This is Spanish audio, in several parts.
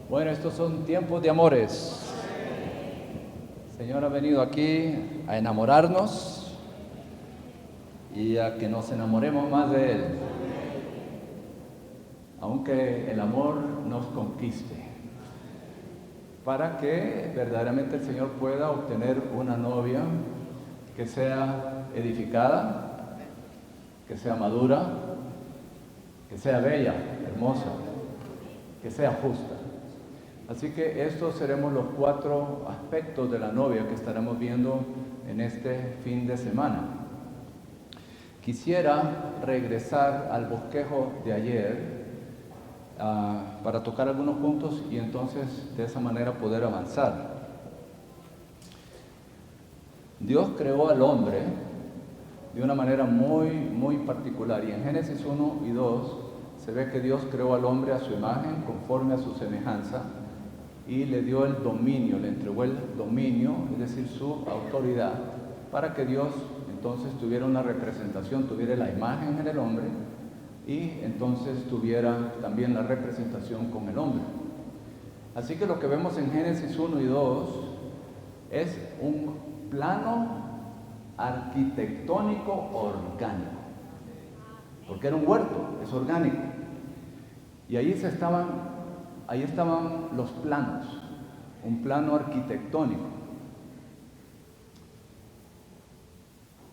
Bueno, estos son tiempos de amores. El Señor ha venido aquí a enamorarnos y a que nos enamoremos más de Él, aunque el amor nos conquiste, para que verdaderamente el Señor pueda obtener una novia que sea edificada, que sea madura, que sea bella, hermosa, que sea justa. Así que estos seremos los 4 aspectos de la novia que estaremos viendo en este fin de semana. Quisiera regresar al bosquejo de ayer para tocar algunos puntos y entonces de esa manera poder avanzar. Dios creó al hombre de una manera muy particular, y en Génesis 1 y 2 se ve que Dios creó al hombre a su imagen, conforme a su semejanza, y le dio el dominio, le entregó el dominio, es decir, su autoridad, para que Dios entonces tuviera una representación, tuviera la imagen en el hombre, y entonces tuviera también la representación con el hombre. Así que lo que vemos en Génesis 1 y 2 es un plano arquitectónico orgánico, porque era un huerto, es orgánico, y ahí estaban los planos, un plano arquitectónico.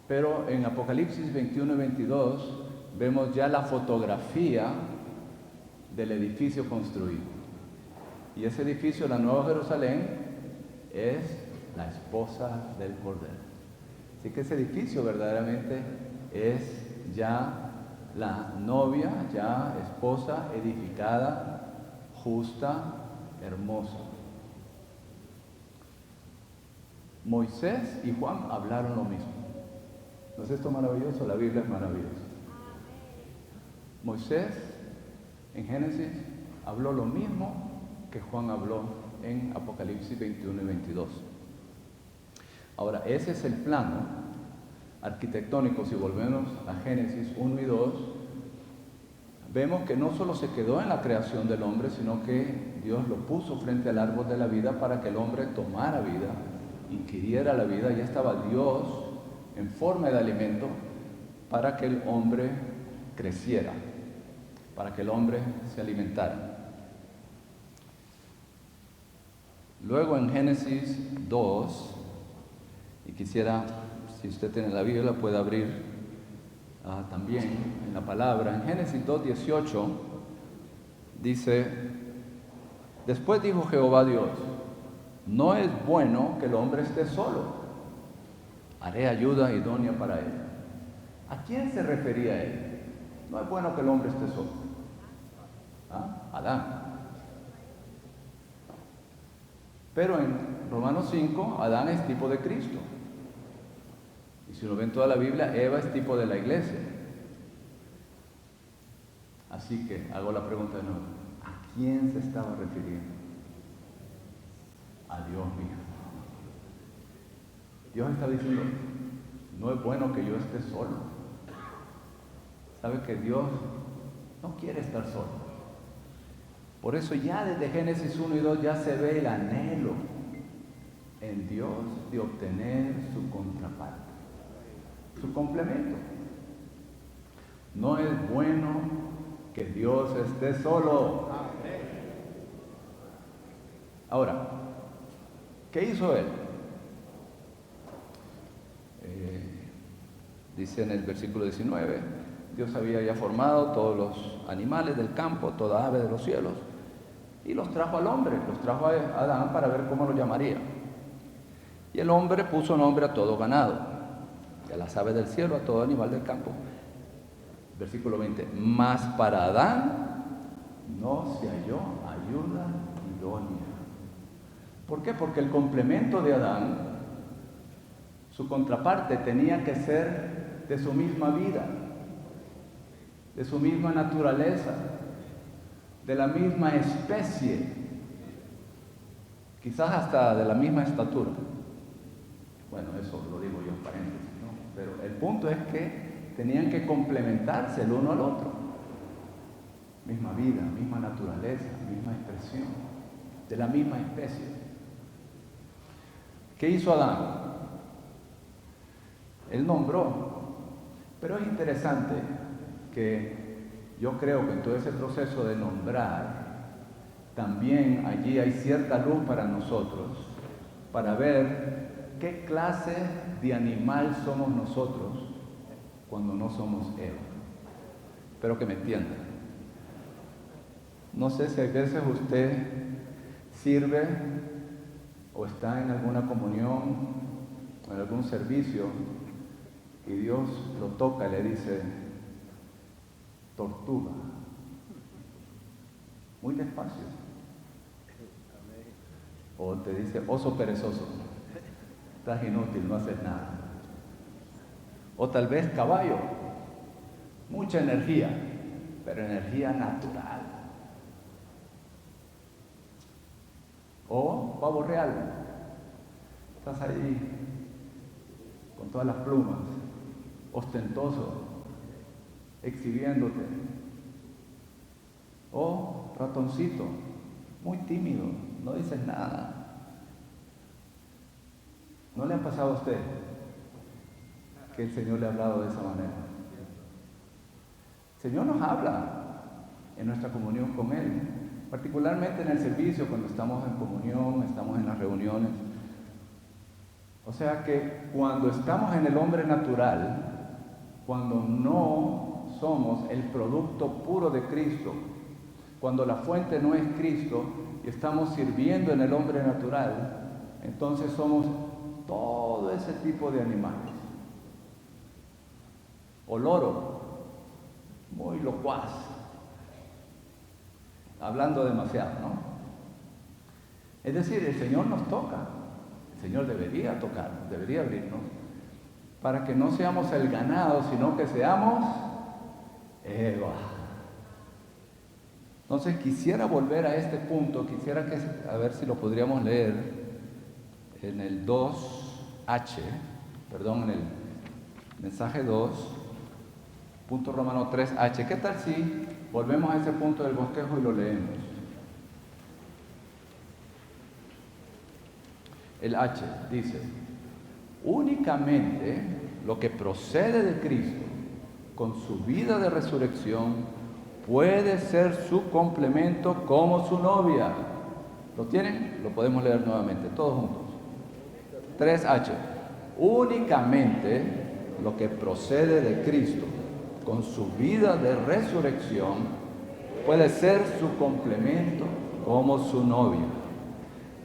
Pero en Apocalipsis 21 y 22 vemos ya la fotografía del edificio construido. Y ese edificio, la Nueva Jerusalén, es la esposa del Cordero. Así que ese edificio verdaderamente es ya la novia, ya esposa edificada, justa, hermosa. Moisés y Juan hablaron lo mismo. ¿No es esto maravilloso? La Biblia es maravillosa. Moisés en Génesis habló lo mismo que Juan habló en Apocalipsis 21 y 22. Ahora, ese es el plano arquitectónico. Si volvemos a Génesis 1 y 2, vemos que no solo se quedó en la creación del hombre, sino que Dios lo puso frente al árbol de la vida para que el hombre tomara vida, inquiriera la vida. Ya estaba Dios en forma de alimento para que el hombre creciera, para que el hombre se alimentara. Luego en Génesis 2, y quisiera, si usted tiene la Biblia, puede abrir también en la palabra. En Génesis 2:18 dice: después dijo Jehová Dios, no es bueno que el hombre esté solo, haré ayuda idónea para él. ¿A quién se refería él? No es bueno que el hombre esté solo. Adán. Pero en Romanos 5, Adán es tipo de Cristo. Y si lo ven toda la Biblia, Eva es tipo de la iglesia. Así que hago la pregunta de nuevo: ¿a quién se estaba refiriendo? A Dios mismo. Dios está diciendo, no es bueno que yo esté solo. ¿Sabe que Dios no quiere estar solo? Por eso ya desde Génesis 1 y 2 ya se ve el anhelo en Dios de obtener su contraparte, su complemento. No es bueno que Dios esté solo. Ahora, ¿qué hizo él? Dice en el versículo 19, Dios había ya formado todos los animales del campo, toda ave de los cielos, y los trajo al hombre, los trajo a Adán para ver cómo lo llamaría. Y el hombre puso nombre a todo ganado, y a las aves del cielo, a todo animal del campo. Versículo 20, mas para Adán no se halló ayuda idónea. ¿Por qué? Porque el complemento de Adán, su contraparte, tenía que ser de su misma vida, de su misma naturaleza, de la misma especie, quizás hasta de la misma estatura. Bueno, eso lo digo yo en paréntesis, ¿no? Pero el punto es que tenían que complementarse el uno al otro. Misma vida, misma naturaleza, misma expresión. de la misma especie. ¿Qué hizo Adán? Él nombró, pero es interesante que yo creo que en todo ese proceso de nombrar, también allí hay cierta luz para nosotros, para ver qué clase de animal somos nosotros cuando no somos Eva. Espero que me entiendan. No sé si a veces usted sirve o está en alguna comunión, en algún servicio, y Dios lo toca y le dice, tortuga, muy despacio. O te dice, oso perezoso, estás inútil, no haces nada. O tal vez caballo, mucha energía, pero energía natural. O pavo real, estás ahí con todas las plumas, ostentoso, exhibiéndote. O ratoncito, muy tímido, no dices nada. ¿No le ha pasado a usted que el Señor le ha hablado de esa manera? El Señor nos habla en nuestra comunión con Él, particularmente en el servicio, cuando estamos en comunión, estamos en las reuniones. O sea que cuando estamos en el hombre natural, cuando no somos el producto puro de Cristo, cuando la fuente no es Cristo y estamos sirviendo en el hombre natural, entonces somos todo ese tipo de animales. O loro, muy locuaz, hablando demasiado, ¿no? Es decir, el Señor nos toca, el Señor debería tocarnos, debería abrirnos, para que no seamos el ganado, sino que seamos Eva. Entonces quisiera volver a este punto, a ver si lo podríamos leer en el 2H, en el mensaje 2, punto romano 3H. ¿Qué tal si volvemos a ese punto del bosquejo y lo leemos? El H dice, únicamente lo que procede de Cristo con su vida de resurrección puede ser su complemento como su novia. ¿Lo tienen? Lo podemos leer nuevamente, todos juntos. 3H. Únicamente lo que procede de Cristo con su vida de resurrección puede ser su complemento como su novia.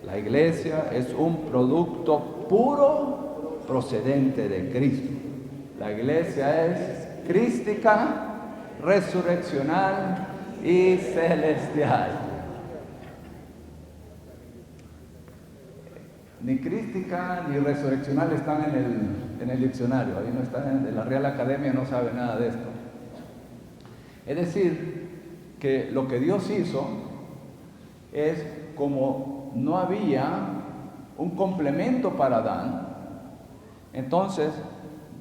La iglesia es un producto puro procedente de Cristo. La iglesia es crística, resurreccional y celestial. Ni crística ni resurreccional están en el diccionario, ahí no están, en la Real Academia no sabe nada de esto. Es decir, que lo que Dios hizo es, como no había un complemento para Adán, entonces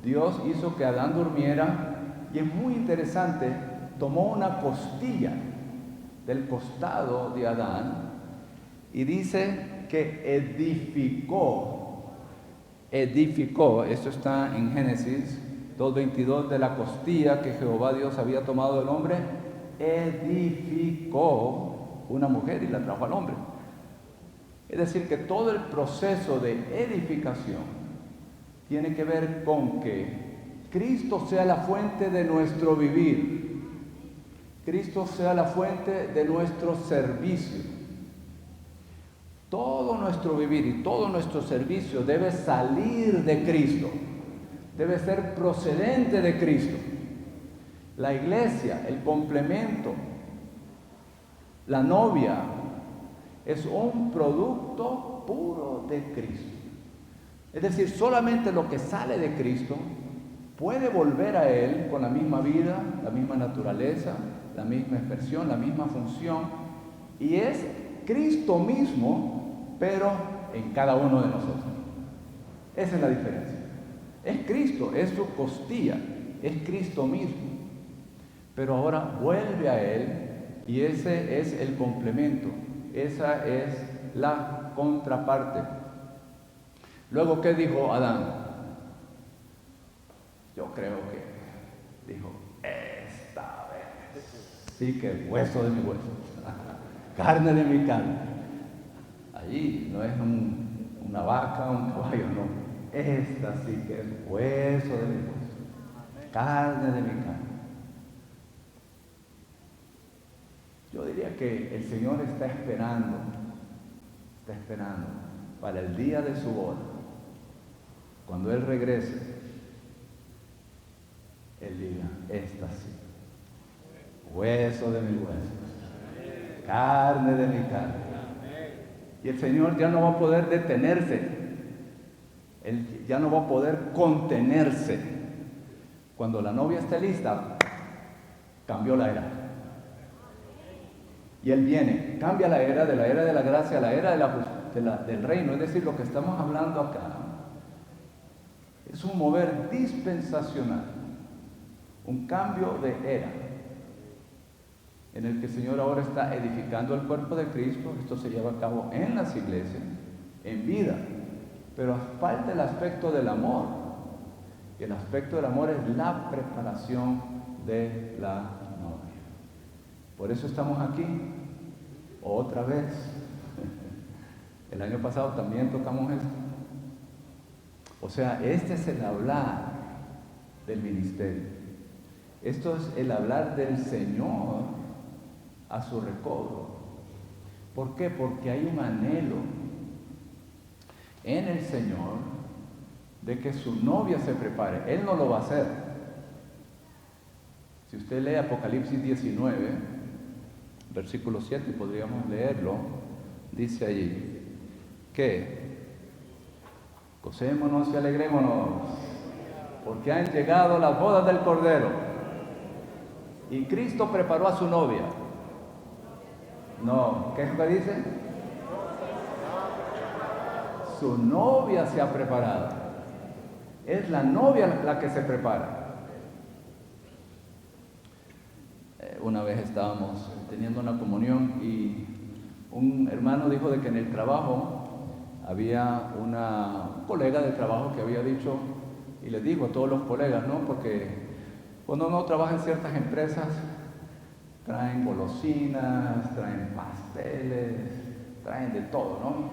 Dios hizo que Adán durmiera, y es muy interesante, tomó una costilla del costado de Adán y dice que edificó, esto está en Génesis 2:22, de la costilla que Jehová Dios había tomado del hombre, edificó una mujer y la trajo al hombre. Es decir, que todo el proceso de edificación tiene que ver con que Cristo sea la fuente de nuestro vivir, Cristo sea la fuente de nuestro servicio. Todo nuestro vivir y todo nuestro servicio debe salir de Cristo, debe ser procedente de Cristo. La iglesia, el complemento, la novia, es un producto puro de Cristo. Es decir, solamente lo que sale de Cristo puede volver a Él con la misma vida, la misma naturaleza, la misma expresión, la misma función, y es Cristo mismo, pero en cada uno de nosotros. Esa es la diferencia. Es Cristo, es su costilla, es Cristo mismo, pero ahora vuelve a Él, y ese es el complemento, esa es la contraparte. Luego, ¿qué dijo Adán? Yo creo que dijo, esta vez sí que es hueso de mi hueso, carne de mi carne. Allí no es una vaca, un caballo, no. Esta sí que es hueso de mi hueso, carne de mi carne. Yo diría que el Señor está esperando para el día de su boda. Cuando Él regrese, Él diga, esta sí, hueso de mi hueso, carne de mi carne. Y el Señor ya no va a poder detenerse, Él ya no va a poder contenerse. Cuando la novia esté lista, cambió la era. Y Él viene, cambia la era de la gracia a la era del reino. Es decir, lo que estamos hablando acá es un mover dispensacional, un cambio de era, en el que el Señor ahora está edificando el cuerpo de Cristo. Esto se lleva a cabo en las iglesias, en vida, pero falta el aspecto del amor. Y el aspecto del amor es la preparación de la novia. Por eso estamos aquí, otra vez. El año pasado también tocamos esto. O sea, este es el hablar del ministerio. Esto es el hablar del Señor a su recobro. ¿Por qué? Porque hay un anhelo en el Señor de que su novia se prepare. Él no lo va a hacer. Si usted lee Apocalipsis 19, versículo 7, podríamos leerlo, dice allí que gocémonos y alegrémonos, porque han llegado las bodas del Cordero, y Cristo preparó a su novia. No, ¿qué es lo que dice? Su novia se ha preparado. Es la novia la que se prepara. Una vez estábamos teniendo una comunión y un hermano dijo de que en el trabajo había un colega de trabajo que había dicho, y les digo a todos los colegas, ¿no? Porque cuando uno trabaja en ciertas empresas, traen golosinas, traen pasteles, traen de todo, ¿no?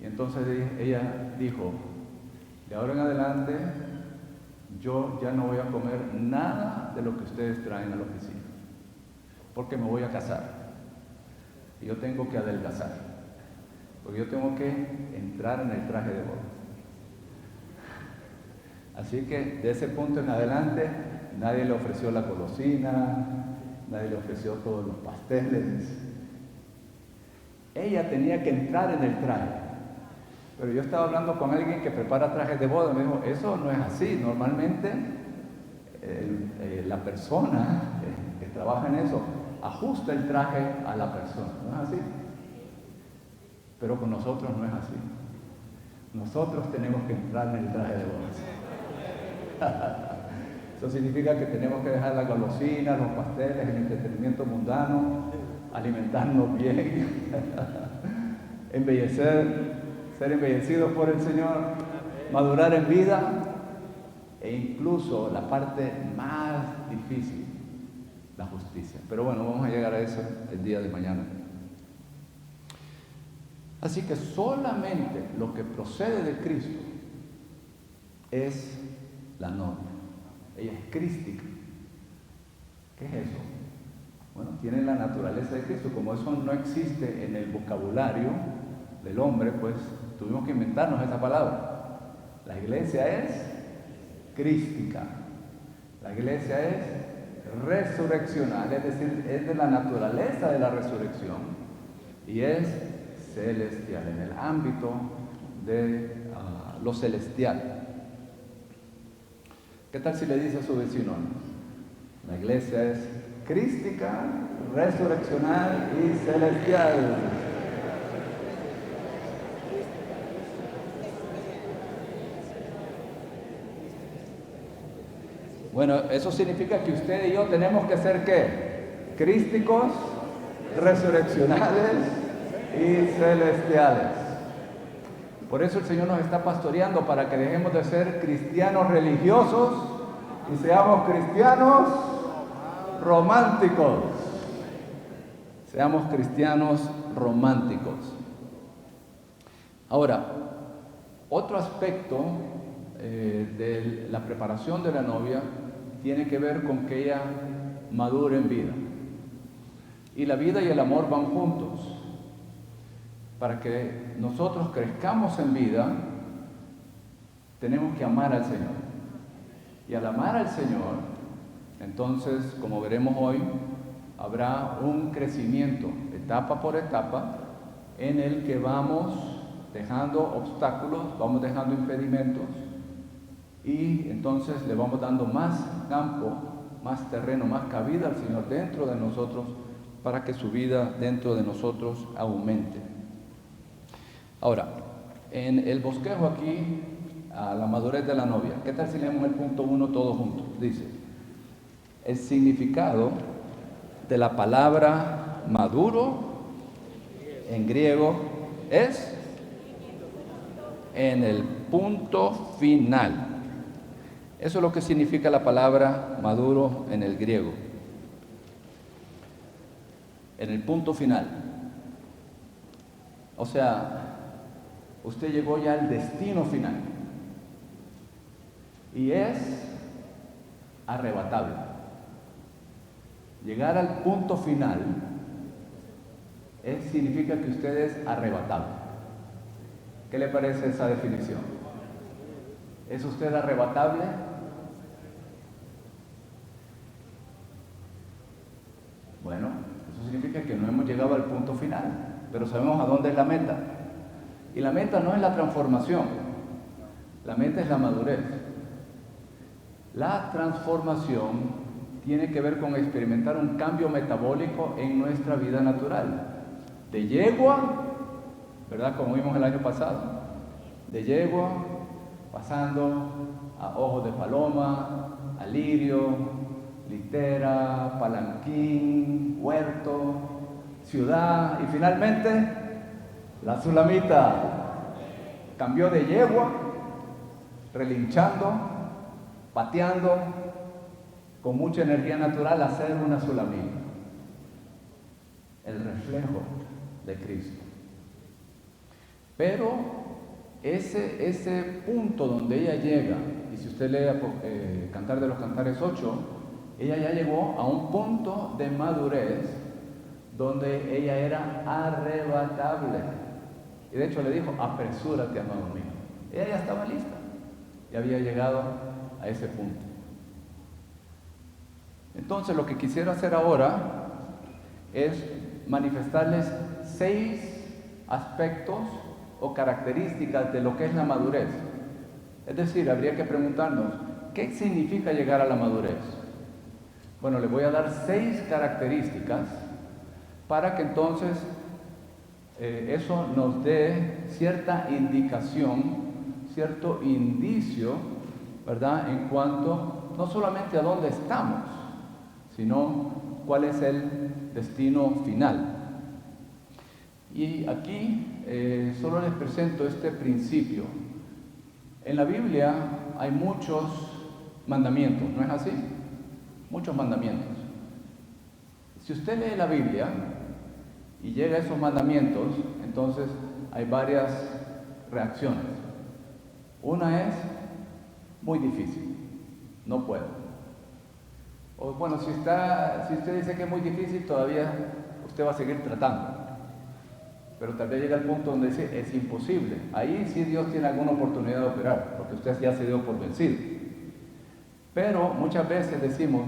Y entonces ella dijo, de ahora en adelante, yo ya no voy a comer nada de lo que ustedes traen a la oficina, porque me voy a casar. Y yo tengo que adelgazar, porque yo tengo que entrar en el traje de boda. Así que de ese punto en adelante, nadie le ofreció la golosina, nadie le ofreció todos los pasteles. Ella tenía que entrar en el traje. Pero yo estaba hablando con alguien que prepara trajes de boda, me dijo, eso no es así. Normalmente la persona que trabaja en eso ajusta el traje a la persona, ¿no es así? Pero con nosotros no es así. Nosotros tenemos que entrar en el traje de boda. Eso significa que tenemos que dejar las golosinas, los pasteles, el entretenimiento mundano, alimentarnos bien, embellecer, ser embellecidos por el Señor, madurar en vida e incluso la parte más difícil, la justicia. Pero bueno, vamos a llegar a eso el día de mañana. Así que solamente lo que procede de Cristo es la novia. Ella es crística. ¿Qué es eso? Bueno, tiene la naturaleza de Cristo. Como eso no existe en el vocabulario del hombre, pues tuvimos que inventarnos esa palabra. La iglesia es crística. La iglesia es resurreccional, es decir, es de la naturaleza de la resurrección y es celestial, en el ámbito de lo celestial. ¿Qué tal si le dice a su vecino? La iglesia es crística, resurreccional y celestial. Bueno, eso significa que usted y yo tenemos que ser ¿qué? Crísticos, resurreccionales y celestiales. Por eso el Señor nos está pastoreando para que dejemos de ser cristianos religiosos y seamos cristianos románticos. Seamos cristianos románticos. Ahora, otro aspecto de la preparación de la novia tiene que ver con que ella madure en vida. Y la vida y el amor van juntos. Para que nosotros crezcamos en vida, tenemos que amar al Señor. Y al amar al Señor, entonces, como veremos hoy, habrá un crecimiento, etapa por etapa, en el que vamos dejando obstáculos, vamos dejando impedimentos, y entonces le vamos dando más campo, más terreno, más cabida al Señor dentro de nosotros, para que su vida dentro de nosotros aumente. Ahora, en el bosquejo aquí, a la madurez de la novia, ¿qué tal si leemos el punto 1 todos juntos? Dice, el significado de la palabra maduro en griego es en el punto final. Eso es lo que significa la palabra maduro en el griego. En el punto final. O sea, usted llegó ya al destino final. Y es arrebatable. Llegar al punto final significa que usted es arrebatable. ¿Qué le parece esa definición? ¿Es usted arrebatable? Bueno, eso significa que no hemos llegado al punto final, pero sabemos a dónde es la meta. Y la meta no es la transformación, la meta es la madurez. La transformación tiene que ver con experimentar un cambio metabólico en nuestra vida natural. De yegua, ¿verdad? Como vimos el año pasado, de yegua, pasando a ojos de paloma, a lirio, litera, palanquín, huerto, ciudad y finalmente la sulamita. Cambió de yegua, relinchando, pateando, con mucha energía natural a ser una sulamita. El reflejo de Cristo. Pero ese punto donde ella llega, y si usted lee Cantar de los Cantares 8, ella ya llegó a un punto de madurez donde ella era arrebatable. Y de hecho le dijo, apresúrate, amado mío. Ella ya estaba lista, ya había llegado a ese punto. Entonces lo que quisiera hacer ahora es manifestarles 6 aspectos o características de lo que es la madurez. Es decir, habría que preguntarnos, ¿qué significa llegar a la madurez? Bueno, les voy a dar 6 características para que entonces eso nos dé cierta indicación, cierto indicio, ¿verdad? En cuanto no solamente a dónde estamos, sino cuál es el destino final. Y aquí solo les presento este principio. En la Biblia hay muchos mandamientos, ¿no es así? Muchos mandamientos. Si usted lee la Biblia y llega a esos mandamientos, entonces hay varias reacciones. Una es muy difícil, no puedo. O bueno, si usted dice que es muy difícil, todavía usted va a seguir tratando. Pero tal vez llega al punto donde dice, es imposible. Ahí sí Dios tiene alguna oportunidad de operar, porque usted ya se dio por vencido. Pero muchas veces decimos,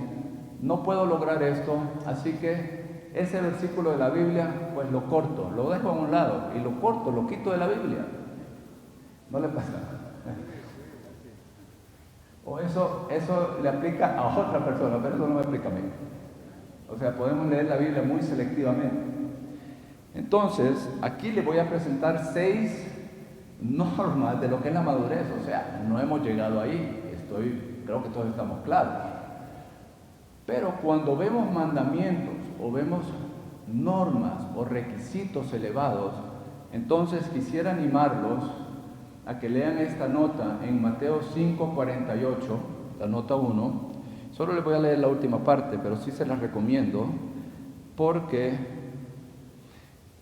no puedo lograr esto, así que ese versículo de la Biblia, pues lo corto, lo dejo a un lado y lo corto, lo quito de la Biblia. ¿No le pasa? O eso le aplica a otra persona, pero eso no me aplica a mí. O sea, podemos leer la Biblia muy selectivamente. Entonces, aquí les voy a presentar 6 normas de lo que es la madurez. O sea, no hemos llegado ahí, creo que todos estamos claros. Pero cuando vemos mandamientos o vemos normas o requisitos elevados, entonces quisiera animarlos a que lean esta nota en Mateo 5:48, la nota 1. Solo les voy a leer la última parte, pero sí se las recomiendo, porque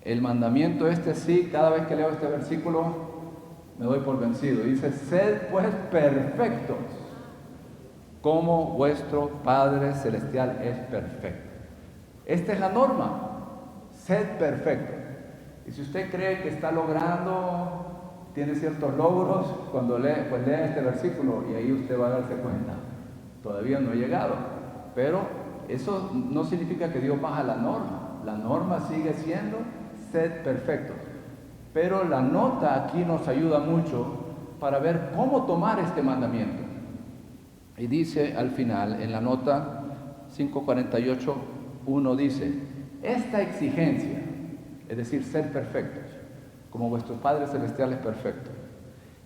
el mandamiento sí, cada vez que leo este versículo, me doy por vencido. Dice: sed pues perfectos, como vuestro Padre Celestial es perfecto. Esta es la norma, sed perfecto. Y si usted cree que está logrando, tiene ciertos logros, cuando lee, pues lea este versículo y ahí usted va a darse cuenta. Todavía no he llegado, pero eso no significa que Dios baja la norma. La norma sigue siendo sed perfectos. Pero la nota aquí nos ayuda mucho para ver cómo tomar este mandamiento. Y dice al final, en la nota 5:48, dice: esta exigencia, es decir, ser perfectos, como vuestro Padre Celestial es perfecto,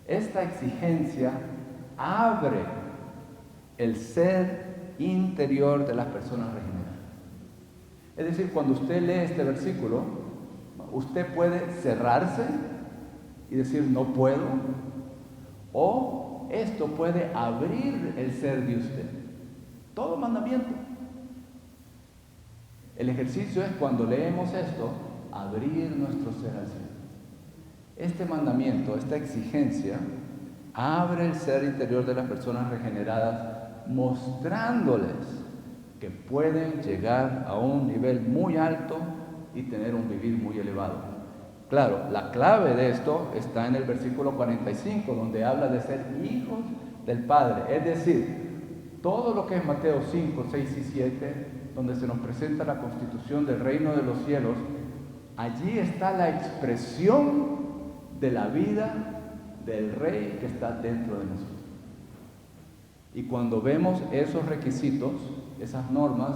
esta exigencia abre el ser interior de las personas regeneradas. Es decir, cuando usted lee este versículo, usted puede cerrarse y decir no puedo, o esto puede abrir el ser de usted. Todo mandamiento. El ejercicio es, cuando leemos esto, abrir nuestro ser al Señor. Este mandamiento, esta exigencia, abre el ser interior de las personas regeneradas, mostrándoles que pueden llegar a un nivel muy alto y tener un vivir muy elevado. Claro, la clave de esto está en el versículo 45, donde habla de ser hijos del Padre. Es decir, todo lo que es Mateo 5, 6 y 7, donde se nos presenta la constitución del reino de los cielos, allí está la expresión de la vida del Rey que está dentro de nosotros. Y cuando vemos esos requisitos, esas normas,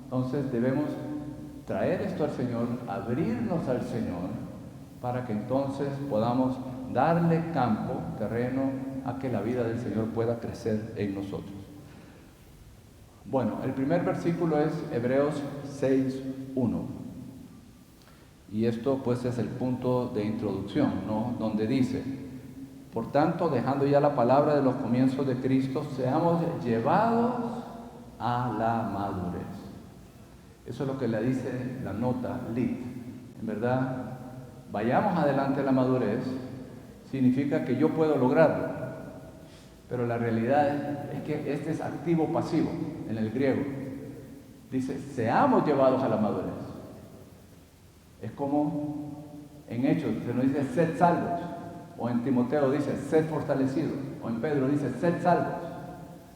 entonces debemos traer esto al Señor, abrirnos al Señor, para que entonces podamos darle campo, terreno, a que la vida del Señor pueda crecer en nosotros. Bueno, el primer versículo es Hebreos 6:1. Y esto pues es el punto de introducción, ¿no? Donde dice: por tanto, dejando ya la palabra de los comienzos de Cristo, seamos llevados a la madurez. Eso es lo que le dice la nota LIT. En verdad, vayamos adelante a la madurez significa que yo puedo lograrlo, pero la realidad es que este es activo pasivo en el griego. Dice: seamos llevados a la madurez. Es como en Hechos se nos dice: sed salvos, o en Timoteo dice: sed fortalecidos, o en Pedro dice: sed salvos.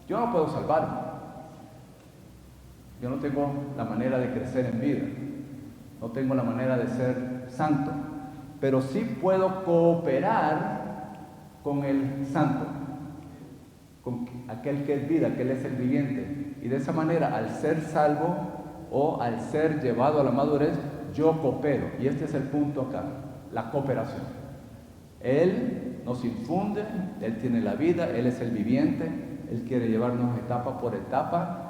Yo no puedo salvarme. Yo no tengo la manera de crecer en vida, no tengo la manera de ser santo, pero sí puedo cooperar con el santo, con aquel que es vida, que él es el viviente. Y de esa manera, al ser salvo o al ser llevado a la madurez, yo coopero. Y este es el punto acá, la cooperación. Él nos infunde, Él tiene la vida, Él es el viviente, Él quiere llevarnos etapa por etapa.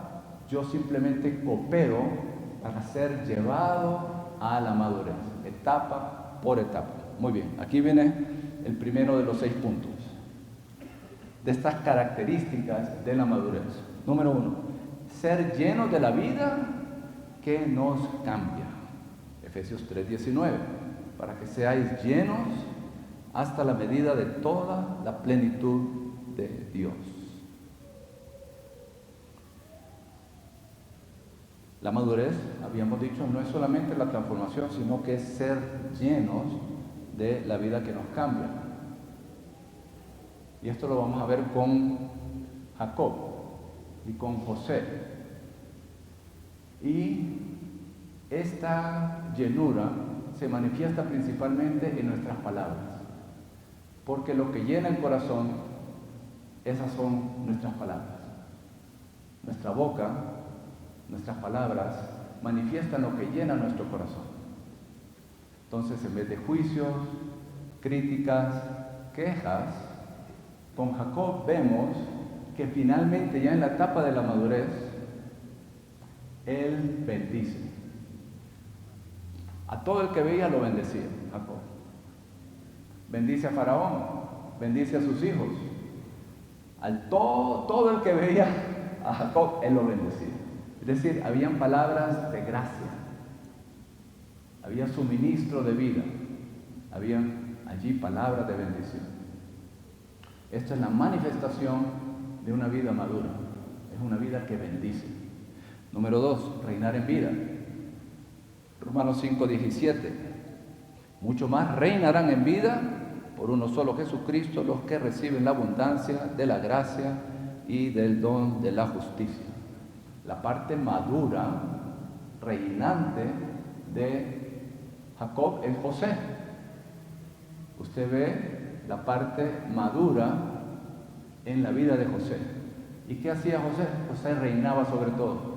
Yo simplemente coopero para ser llevado a la madurez, etapa por etapa. Muy bien, aquí viene el primero de los 6 puntos de estas características de la madurez. Número 1, ser llenos de la vida que nos cambia. Efesios 3:19, para que seáis llenos hasta la medida de toda la plenitud de Dios. La madurez, habíamos dicho, no es solamente la transformación, sino que es ser llenos de la vida que nos cambia. Y esto lo vamos a ver con Jacob y con José. Y esta llenura se manifiesta principalmente en nuestras palabras, porque lo que llena el corazón, esas son nuestras palabras. Nuestra boca, nuestras palabras manifiestan lo que llena nuestro corazón. Entonces, en vez de juicios, críticas, quejas, con Jacob vemos que finalmente, ya en la etapa de la madurez, él bendice. A todo el que veía lo bendecía, Jacob. Bendice a Faraón, bendice a sus hijos. Todo el que veía a Jacob, él lo bendecía. Es decir, habían palabras de gracia, había suministro de vida, habían allí palabras de bendición. Esta es la manifestación de una vida madura, es una vida que bendice. Número 2, reinar en vida. Romanos 5:17. Mucho más reinarán en vida por uno solo Jesucristo los que reciben la abundancia de la gracia y del don de la justicia. La parte madura, reinante de Jacob es José. Usted ve la parte madura en la vida de José. ¿Y qué hacía José? José reinaba sobre todo.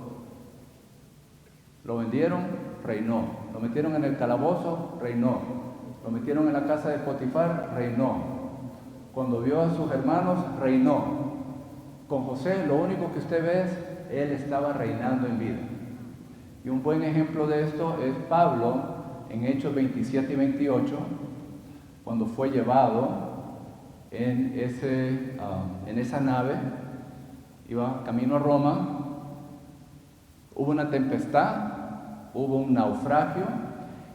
Lo vendieron, reinó. Lo metieron en el calabozo, reinó. Lo metieron en la casa de Potifar, reinó. Cuando vio a sus hermanos, reinó. Con José lo único que usted ve es, él estaba reinando en vida. Y un buen ejemplo de esto es Pablo en Hechos 27 y 28, cuando fue llevado en esa nave, iba camino a Roma, hubo una tempestad, hubo un naufragio,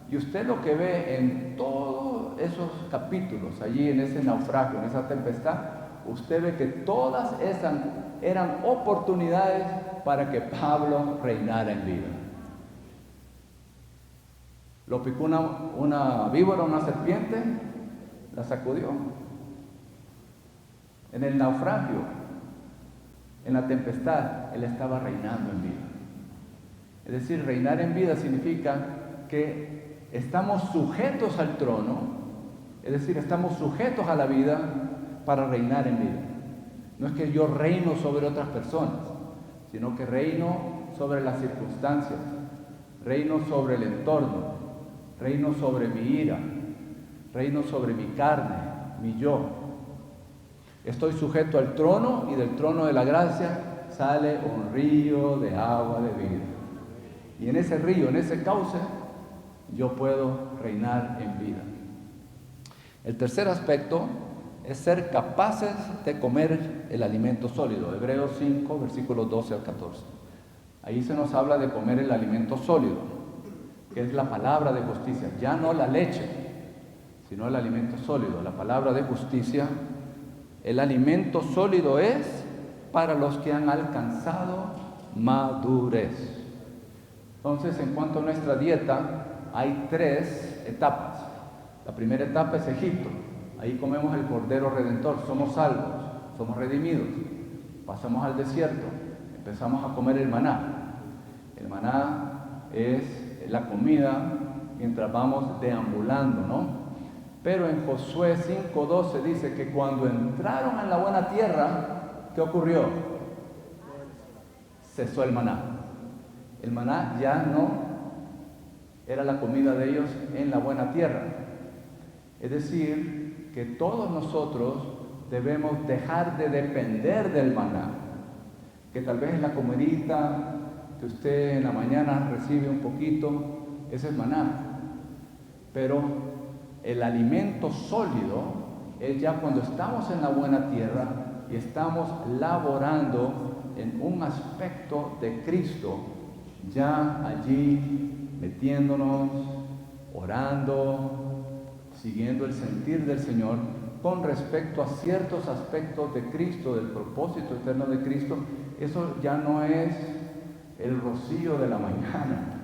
y usted lo que ve en todos esos capítulos, allí en ese naufragio, en esa tempestad, usted ve que todas esas eran oportunidades para que Pablo reinara en vida. Lo picó una víbora, una serpiente, la sacudió. En el naufragio, en la tempestad, él estaba reinando en vida. Es decir, reinar en vida significa que estamos sujetos al trono, es decir, estamos sujetos a la vida para reinar en vida. No es que yo reino sobre otras personas, sino que reino sobre las circunstancias, reino sobre el entorno, reino sobre mi ira, reino sobre mi carne, mi yo. Estoy sujeto al trono y del trono de la gracia sale un río de agua de vida. Y en ese río, en ese cauce, yo puedo reinar en vida. El tercer aspecto es ser capaces de comer el alimento sólido. Hebreos 5, versículos 12 al 14. Ahí se nos habla de comer el alimento sólido, que es la palabra de justicia, ya no la leche, sino el alimento sólido, la palabra de justicia. El alimento sólido es para los que han alcanzado madurez. Entonces, en cuanto a nuestra dieta, hay 3 etapas. La primera etapa es Egipto. Ahí comemos el Cordero Redentor, somos salvos, somos redimidos. Pasamos al desierto, empezamos a comer el maná. El maná es la comida mientras vamos deambulando, ¿no? Pero en Josué 5:12 dice que cuando entraron en la buena tierra, ¿qué ocurrió? Cesó el maná. El maná ya no era la comida de ellos en la buena tierra. Es decir, que todos nosotros debemos dejar de depender del maná, que tal vez es la comidita que usted en la mañana recibe un poquito, ese es maná. Pero el alimento sólido es ya cuando estamos en la buena tierra y estamos laborando en un aspecto de Cristo, ya allí metiéndonos, orando, siguiendo el sentir del Señor con respecto a ciertos aspectos de Cristo, del propósito eterno de Cristo. Eso ya no es el rocío de la mañana,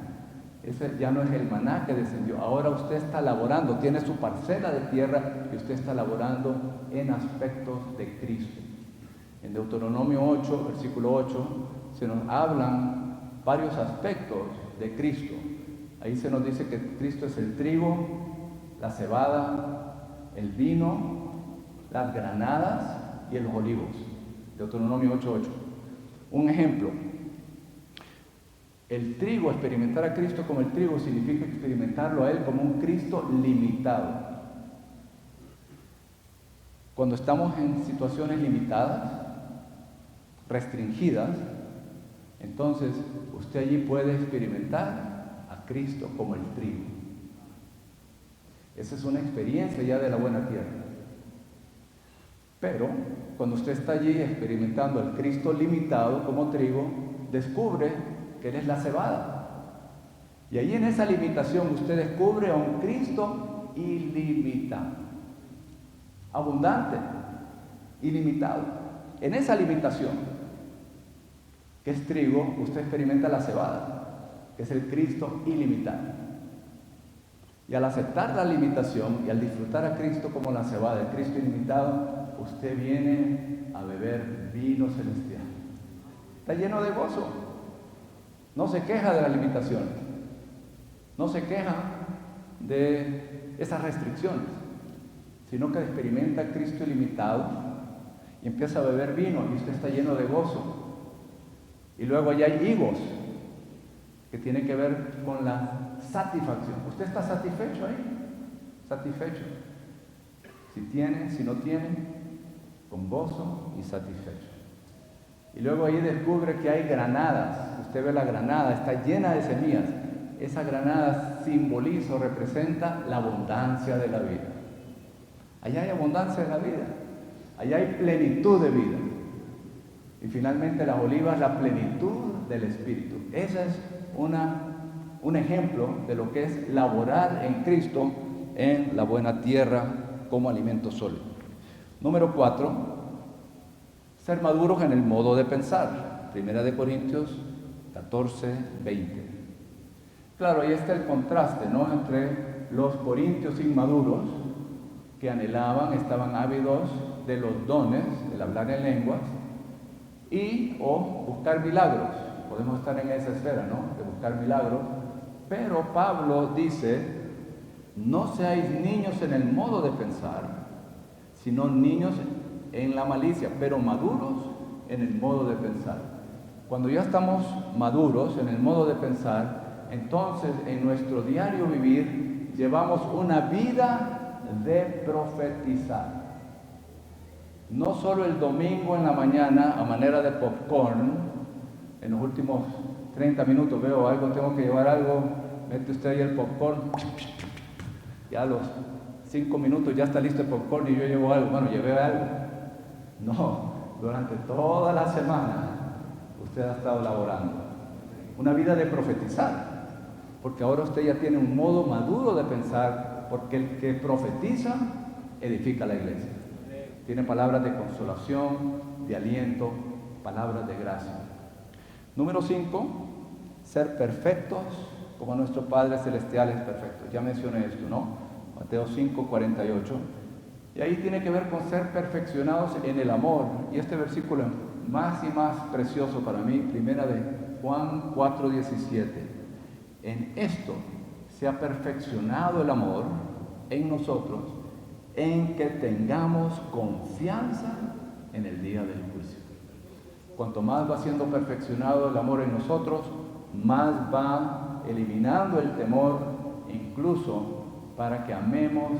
ese ya no es el maná que descendió. Ahora usted está laborando, tiene su parcela de tierra y usted está laborando en aspectos de Cristo. En Deuteronomio 8, versículo 8, se nos hablan varios aspectos de Cristo. Ahí se nos dice que Cristo es el trigo, la cebada, el vino, las granadas y los olivos. Deuteronomio 8:8. Un ejemplo. El trigo, experimentar a Cristo como el trigo, significa experimentarlo a Él como un Cristo limitado. Cuando estamos en situaciones limitadas, restringidas, entonces usted allí puede experimentar a Cristo como el trigo. Esa es una experiencia ya de la buena tierra. Pero cuando usted está allí experimentando al Cristo limitado como trigo, descubre que Él es la cebada. Y ahí en esa limitación usted descubre a un Cristo ilimitado, abundante, ilimitado. En esa limitación, que es trigo, usted experimenta la cebada, que es el Cristo ilimitado. Y al aceptar la limitación y al disfrutar a Cristo como la cebada, el Cristo ilimitado, usted viene a beber vino celestial. Está lleno de gozo. No se queja de las limitaciones. No se queja de esas restricciones, sino que experimenta a Cristo ilimitado y empieza a beber vino y usted está lleno de gozo. Y luego allá hay higos, que tiene que ver con la satisfacción. ¿Usted está satisfecho ahí? Satisfecho. Si tiene, si no tiene, con gozo y satisfecho. Y luego ahí descubre que hay granadas. Usted ve la granada, está llena de semillas. Esa granada simboliza o representa la abundancia de la vida. Allá hay abundancia de la vida. Allá hay plenitud de vida. Y finalmente las olivas, la plenitud del Espíritu. Ese es un ejemplo de lo que es laborar en Cristo en la buena tierra como alimento sólido. Número 4, ser maduros en el modo de pensar. 1 Corintios 14, 20. Claro, ahí está el contraste, ¿no?, entre los corintios inmaduros que anhelaban, estaban ávidos de los dones, el hablar en lenguas, o buscar milagros. Podemos estar en esa esfera, ¿no?, de buscar milagros. Pero Pablo dice, no seáis niños en el modo de pensar, sino niños en la malicia, pero maduros en el modo de pensar. Cuando ya estamos maduros en el modo de pensar, entonces en nuestro diario vivir llevamos una vida de profetizar. No solo el domingo en la mañana a manera de popcorn, en los últimos 30 minutos veo algo, tengo que llevar algo, mete usted ahí el popcorn, ya a los 5 minutos ya está listo el popcorn y yo llevo algo, bueno, llevé algo. No, durante toda la semana usted ha estado laborando. Una vida de profetizar, porque ahora usted ya tiene un modo maduro de pensar, porque el que profetiza edifica la iglesia. Tiene palabras de consolación, de aliento, palabras de gracia. Número 5, ser perfectos como nuestro Padre Celestial es perfecto. Ya mencioné esto, ¿no? Mateo 5, 48. Y ahí tiene que ver con ser perfeccionados en el amor. Y este versículo más y más precioso para mí, primera de Juan 4, 17. En esto se ha perfeccionado el amor en nosotros, en que tengamos confianza en el día del juicio. Cuanto más va siendo perfeccionado el amor en nosotros, más va eliminando el temor, incluso para que amemos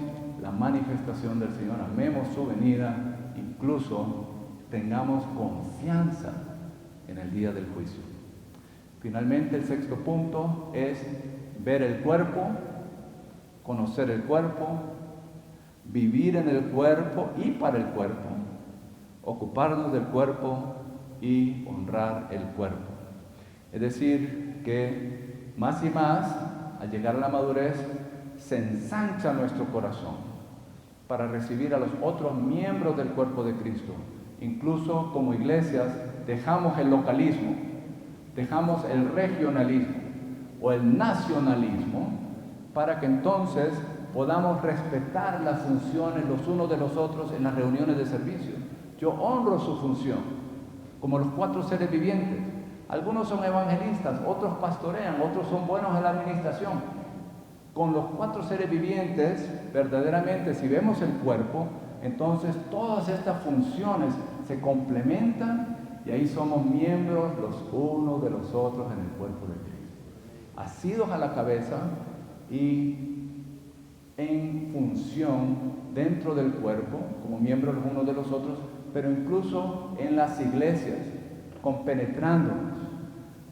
la manifestación del Señor, amemos su venida, incluso tengamos confianza en el día del juicio. Finalmente, el 6º punto es ver el cuerpo, conocer el cuerpo, vivir en el cuerpo y para el cuerpo, ocuparnos del cuerpo y honrar el cuerpo. Es decir, que más y más, al llegar a la madurez, se ensancha nuestro corazón para recibir a los otros miembros del cuerpo de Cristo. Incluso como iglesias dejamos el localismo, dejamos el regionalismo o el nacionalismo para que entonces podamos respetar las funciones los unos de los otros en las reuniones de servicio. Yo honro su función, como los 4 seres vivientes. Algunos son evangelistas, otros pastorean, otros son buenos en la administración. Con los 4 seres vivientes, verdaderamente, si vemos el cuerpo, entonces todas estas funciones se complementan y ahí somos miembros los unos de los otros en el cuerpo de Cristo. Asidos a la cabeza y en función dentro del cuerpo, como miembros los unos de los otros, pero incluso en las iglesias, compenetrándonos,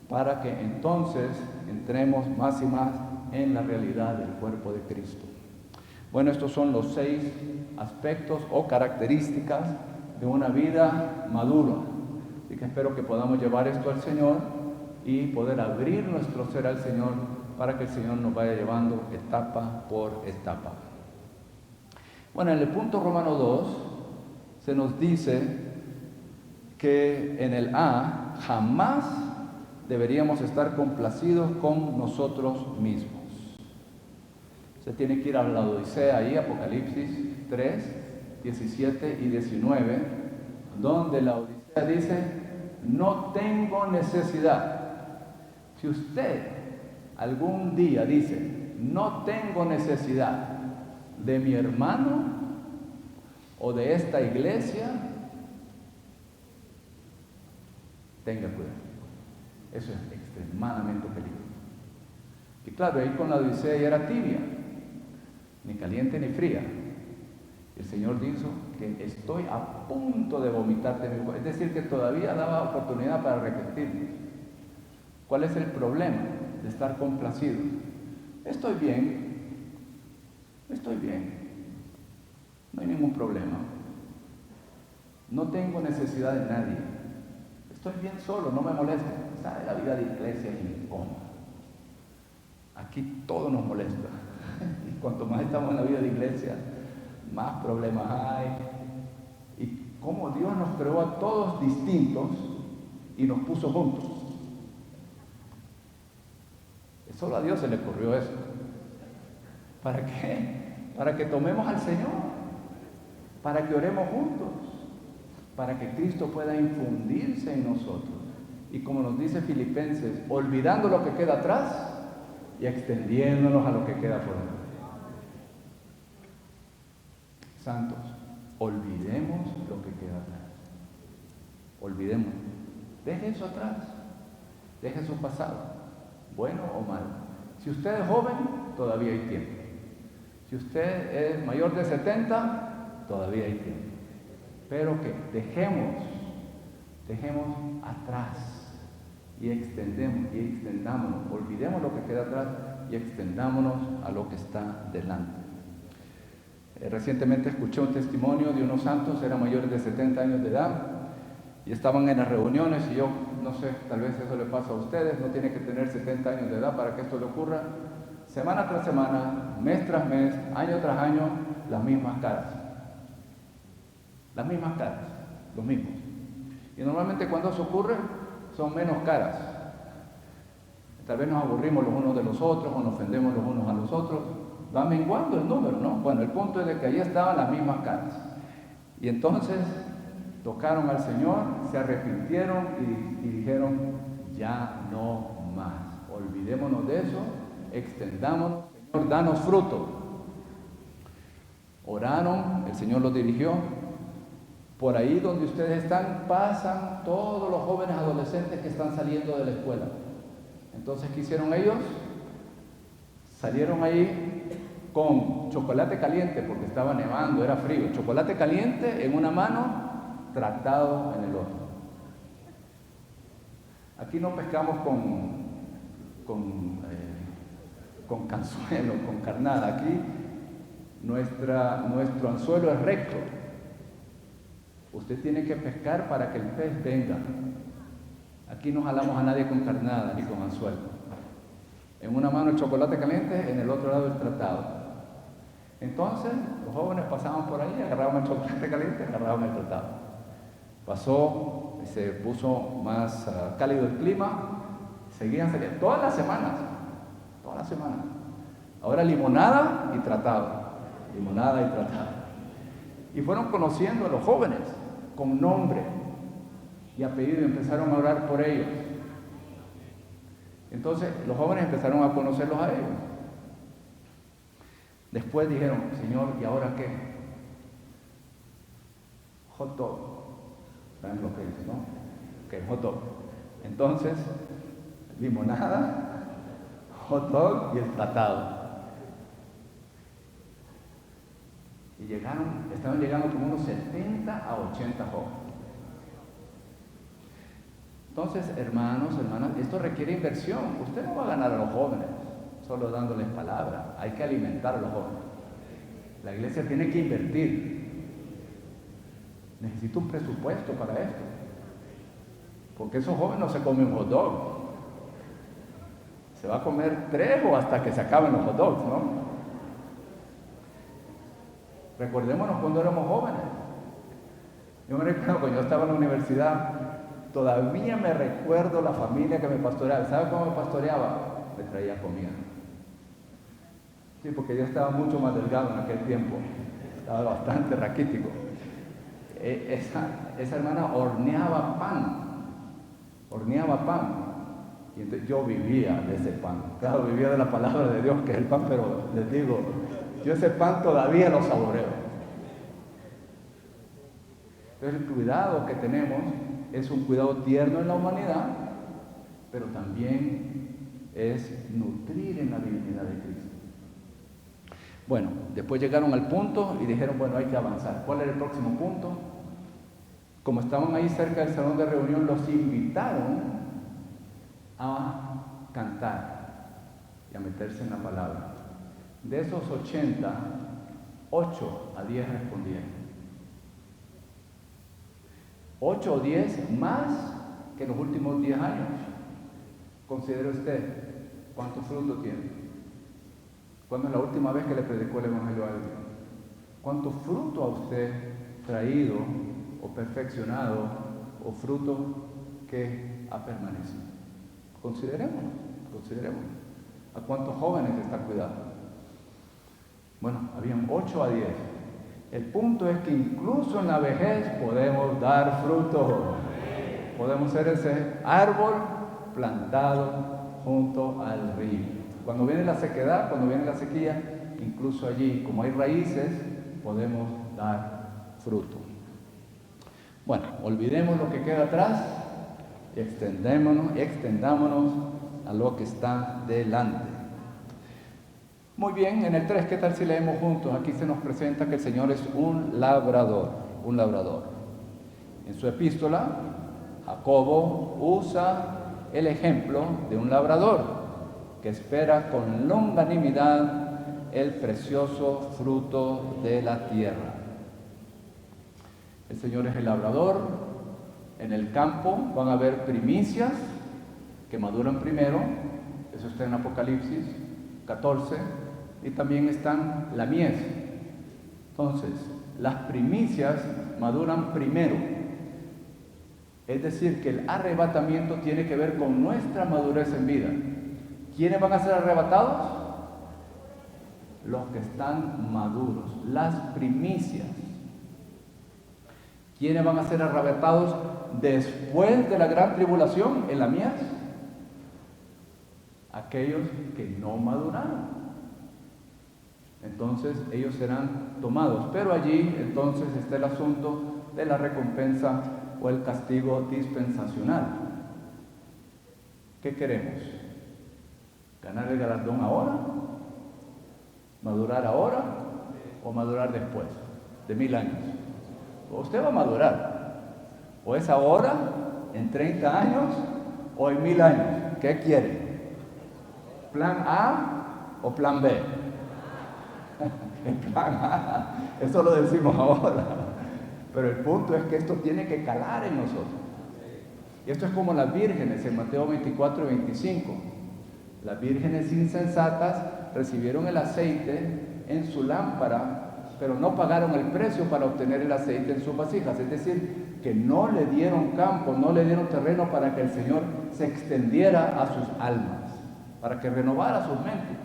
para que entonces entremos más y más en la realidad del cuerpo de Cristo. Bueno, estos son los 6 aspectos o características de una vida madura. Así que espero que podamos llevar esto al Señor y poder abrir nuestro ser al Señor para que el Señor nos vaya llevando etapa por etapa. Bueno, en el punto Romano 2 se nos dice que en el A jamás deberíamos estar complacidos con nosotros mismos. Se tiene que ir a la Odisea ahí, Apocalipsis 3, 17 y 19, donde la Odisea dice, no tengo necesidad. Si usted algún día dice, no tengo necesidad de mi hermano o de esta iglesia, tenga cuidado. Eso es extremadamente peligroso. Y claro, ahí con la Odisea ya era tibia, ni caliente ni fría. El Señor dijo que estoy a punto de vomitarte mi cuerpo. Es decir, que todavía daba oportunidad para arrepentirnos. ¿Cuál es el problema de estar complacido? Estoy bien, no hay ningún problema. No tengo necesidad de nadie. Estoy bien solo, no me molesta. ¿Sabe? La vida de iglesia es incómoda. Aquí todo nos molesta. Y cuanto más estamos en la vida de iglesia, más problemas hay. Y cómo Dios nos creó a todos distintos y nos puso juntos. Solo a Dios se le ocurrió eso. ¿Para qué? Para que tomemos al Señor, para que oremos juntos, para que Cristo pueda infundirse en nosotros. Y como nos dice Filipenses, olvidando lo que queda atrás y extendiéndonos a lo que queda por delante. Santos, olvidemos lo que queda atrás. Olvidemos. Deje eso atrás. Deje su pasado, bueno o malo. Si usted es joven, todavía hay tiempo. Si usted es mayor de 70, todavía hay tiempo. Pero que dejemos atrás y extendámonos. Olvidemos lo que queda atrás y extendámonos a lo que está delante. Recientemente escuché un testimonio de unos santos, eran mayores de 70 años de edad y estaban en las reuniones y yo, no sé, tal vez eso le pasa a ustedes, no tiene que tener 70 años de edad para que esto le ocurra. Semana tras semana, mes tras mes, año tras año, las mismas caras. Las mismas caras, los mismos. Y normalmente cuando eso ocurre, son menos caras. Tal vez nos aburrimos los unos de los otros o nos ofendemos los unos a los otros. Va menguando el número, ¿no? Bueno, el punto es de que ahí estaban las mismas caras. Y entonces tocaron al Señor, se arrepintieron y dijeron, ya no más. Olvidémonos de eso, extendámonos. Señor, danos fruto. Oraron, el Señor los dirigió. Por ahí donde ustedes están, pasan todos los jóvenes adolescentes que están saliendo de la escuela. Entonces, ¿qué hicieron ellos? Salieron ahí con chocolate caliente, porque estaba nevando, era frío. Chocolate caliente en una mano, tratado en el otro. Aquí no pescamos con canzuelo, con carnada. Aquí nuestro anzuelo es recto. Usted tiene que pescar para que el pez venga. Aquí no jalamos a nadie con carnada ni con anzuelo. En una mano el chocolate caliente, en el otro lado el tratado. Entonces, los jóvenes pasaban por ahí, agarraban el chocolate caliente, agarraban el tratado. Pasó, se puso más cálido el clima, seguían saliendo, todas las semanas. Ahora limonada y tratado, limonada y tratado. Y fueron conociendo a los jóvenes con nombre y apellido y empezaron a orar por ellos. Entonces, los jóvenes empezaron a conocerlos a ellos. Después dijeron, Señor, ¿y ahora qué? Hot dog. ¿Saben lo que es, no? Ok, hot dog. Entonces, limonada, hot dog y el tratado. Y estaban llegando como unos 70 a 80 jóvenes. Entonces, hermanos, hermanas, esto requiere inversión. Usted no va a ganar a los jóvenes solo dándoles palabras. Hay que alimentar a los jóvenes. La iglesia tiene que invertir. Necesita un presupuesto para esto. Porque esos jóvenes no se comen hot dogs. Se va a comer 3 o hasta que se acaben los hot dogs, ¿no? Recordémonos cuando éramos jóvenes. Yo me recuerdo cuando yo estaba en la universidad, todavía me recuerdo la familia que me pastoreaba. ¿Sabe cómo me pastoreaba? Me traía comida. Sí, porque yo estaba mucho más delgado en aquel tiempo. Estaba bastante raquítico. Esa hermana horneaba pan. Y entonces yo vivía de ese pan. Claro, vivía de la palabra de Dios, que es el pan, pero les digo, yo ese pan todavía lo saboreo. Entonces el cuidado que tenemos es un cuidado tierno en la humanidad, pero también es nutrir en la divinidad de Cristo. Bueno, después llegaron al punto y dijeron, bueno, hay que avanzar. ¿Cuál era el próximo punto? Como estaban ahí cerca del salón de reunión, los invitaron a cantar y a meterse en la palabra. De esos 80, 8 a 10 respondieron. 8 o 10 más que en los últimos 10 años. Considere usted cuánto fruto tiene. ¿Cuándo es la última vez que le predicó el Evangelio a alguien? ¿Cuánto fruto ha usted traído o perfeccionado o fruto que ha permanecido? Consideremos. ¿A cuántos jóvenes está cuidando? Bueno, habían 8 a 10. El punto es que incluso en la vejez podemos dar fruto. Podemos ser ese árbol plantado junto al río. Cuando viene la sequedad, cuando viene la sequía, incluso allí, como hay raíces, podemos dar fruto. Bueno, olvidemos lo que queda atrás y extendámonos a lo que está delante. Muy bien, en el 3, ¿qué tal si leemos juntos? Aquí se nos presenta que el Señor es un labrador. En su epístola, Jacobo usa el ejemplo de un labrador que espera con longanimidad el precioso fruto de la tierra. El Señor es el labrador. En el campo van a haber primicias que maduran primero. Eso está en Apocalipsis 14. Y también están la mies. Entonces, las primicias maduran primero. Es decir, que el arrebatamiento tiene que ver con nuestra madurez en vida. ¿Quiénes van a ser arrebatados? Los que están maduros, las primicias. ¿Quiénes van a ser arrebatados después de la gran tribulación en la mies? Aquellos que no maduraron. Entonces ellos serán tomados, pero allí entonces está el asunto de la recompensa o el castigo dispensacional. ¿Qué queremos? ¿Ganar el galardón ahora? ¿Madurar ahora? ¿O madurar después de 1000 años? Usted va a madurar, o es ahora, en 30 años, o en 1000 años. ¿Qué quiere? ¿Plan A o plan B? El plan A, eso lo decimos ahora, pero el punto es que esto tiene que calar en nosotros. Y esto es como las vírgenes en Mateo 24 y 25. Las vírgenes insensatas recibieron el aceite en su lámpara, pero no pagaron el precio para obtener el aceite en sus vasijas. Es decir, que no le dieron campo, no le dieron terreno para que el Señor se extendiera a sus almas, para que renovara sus mentes,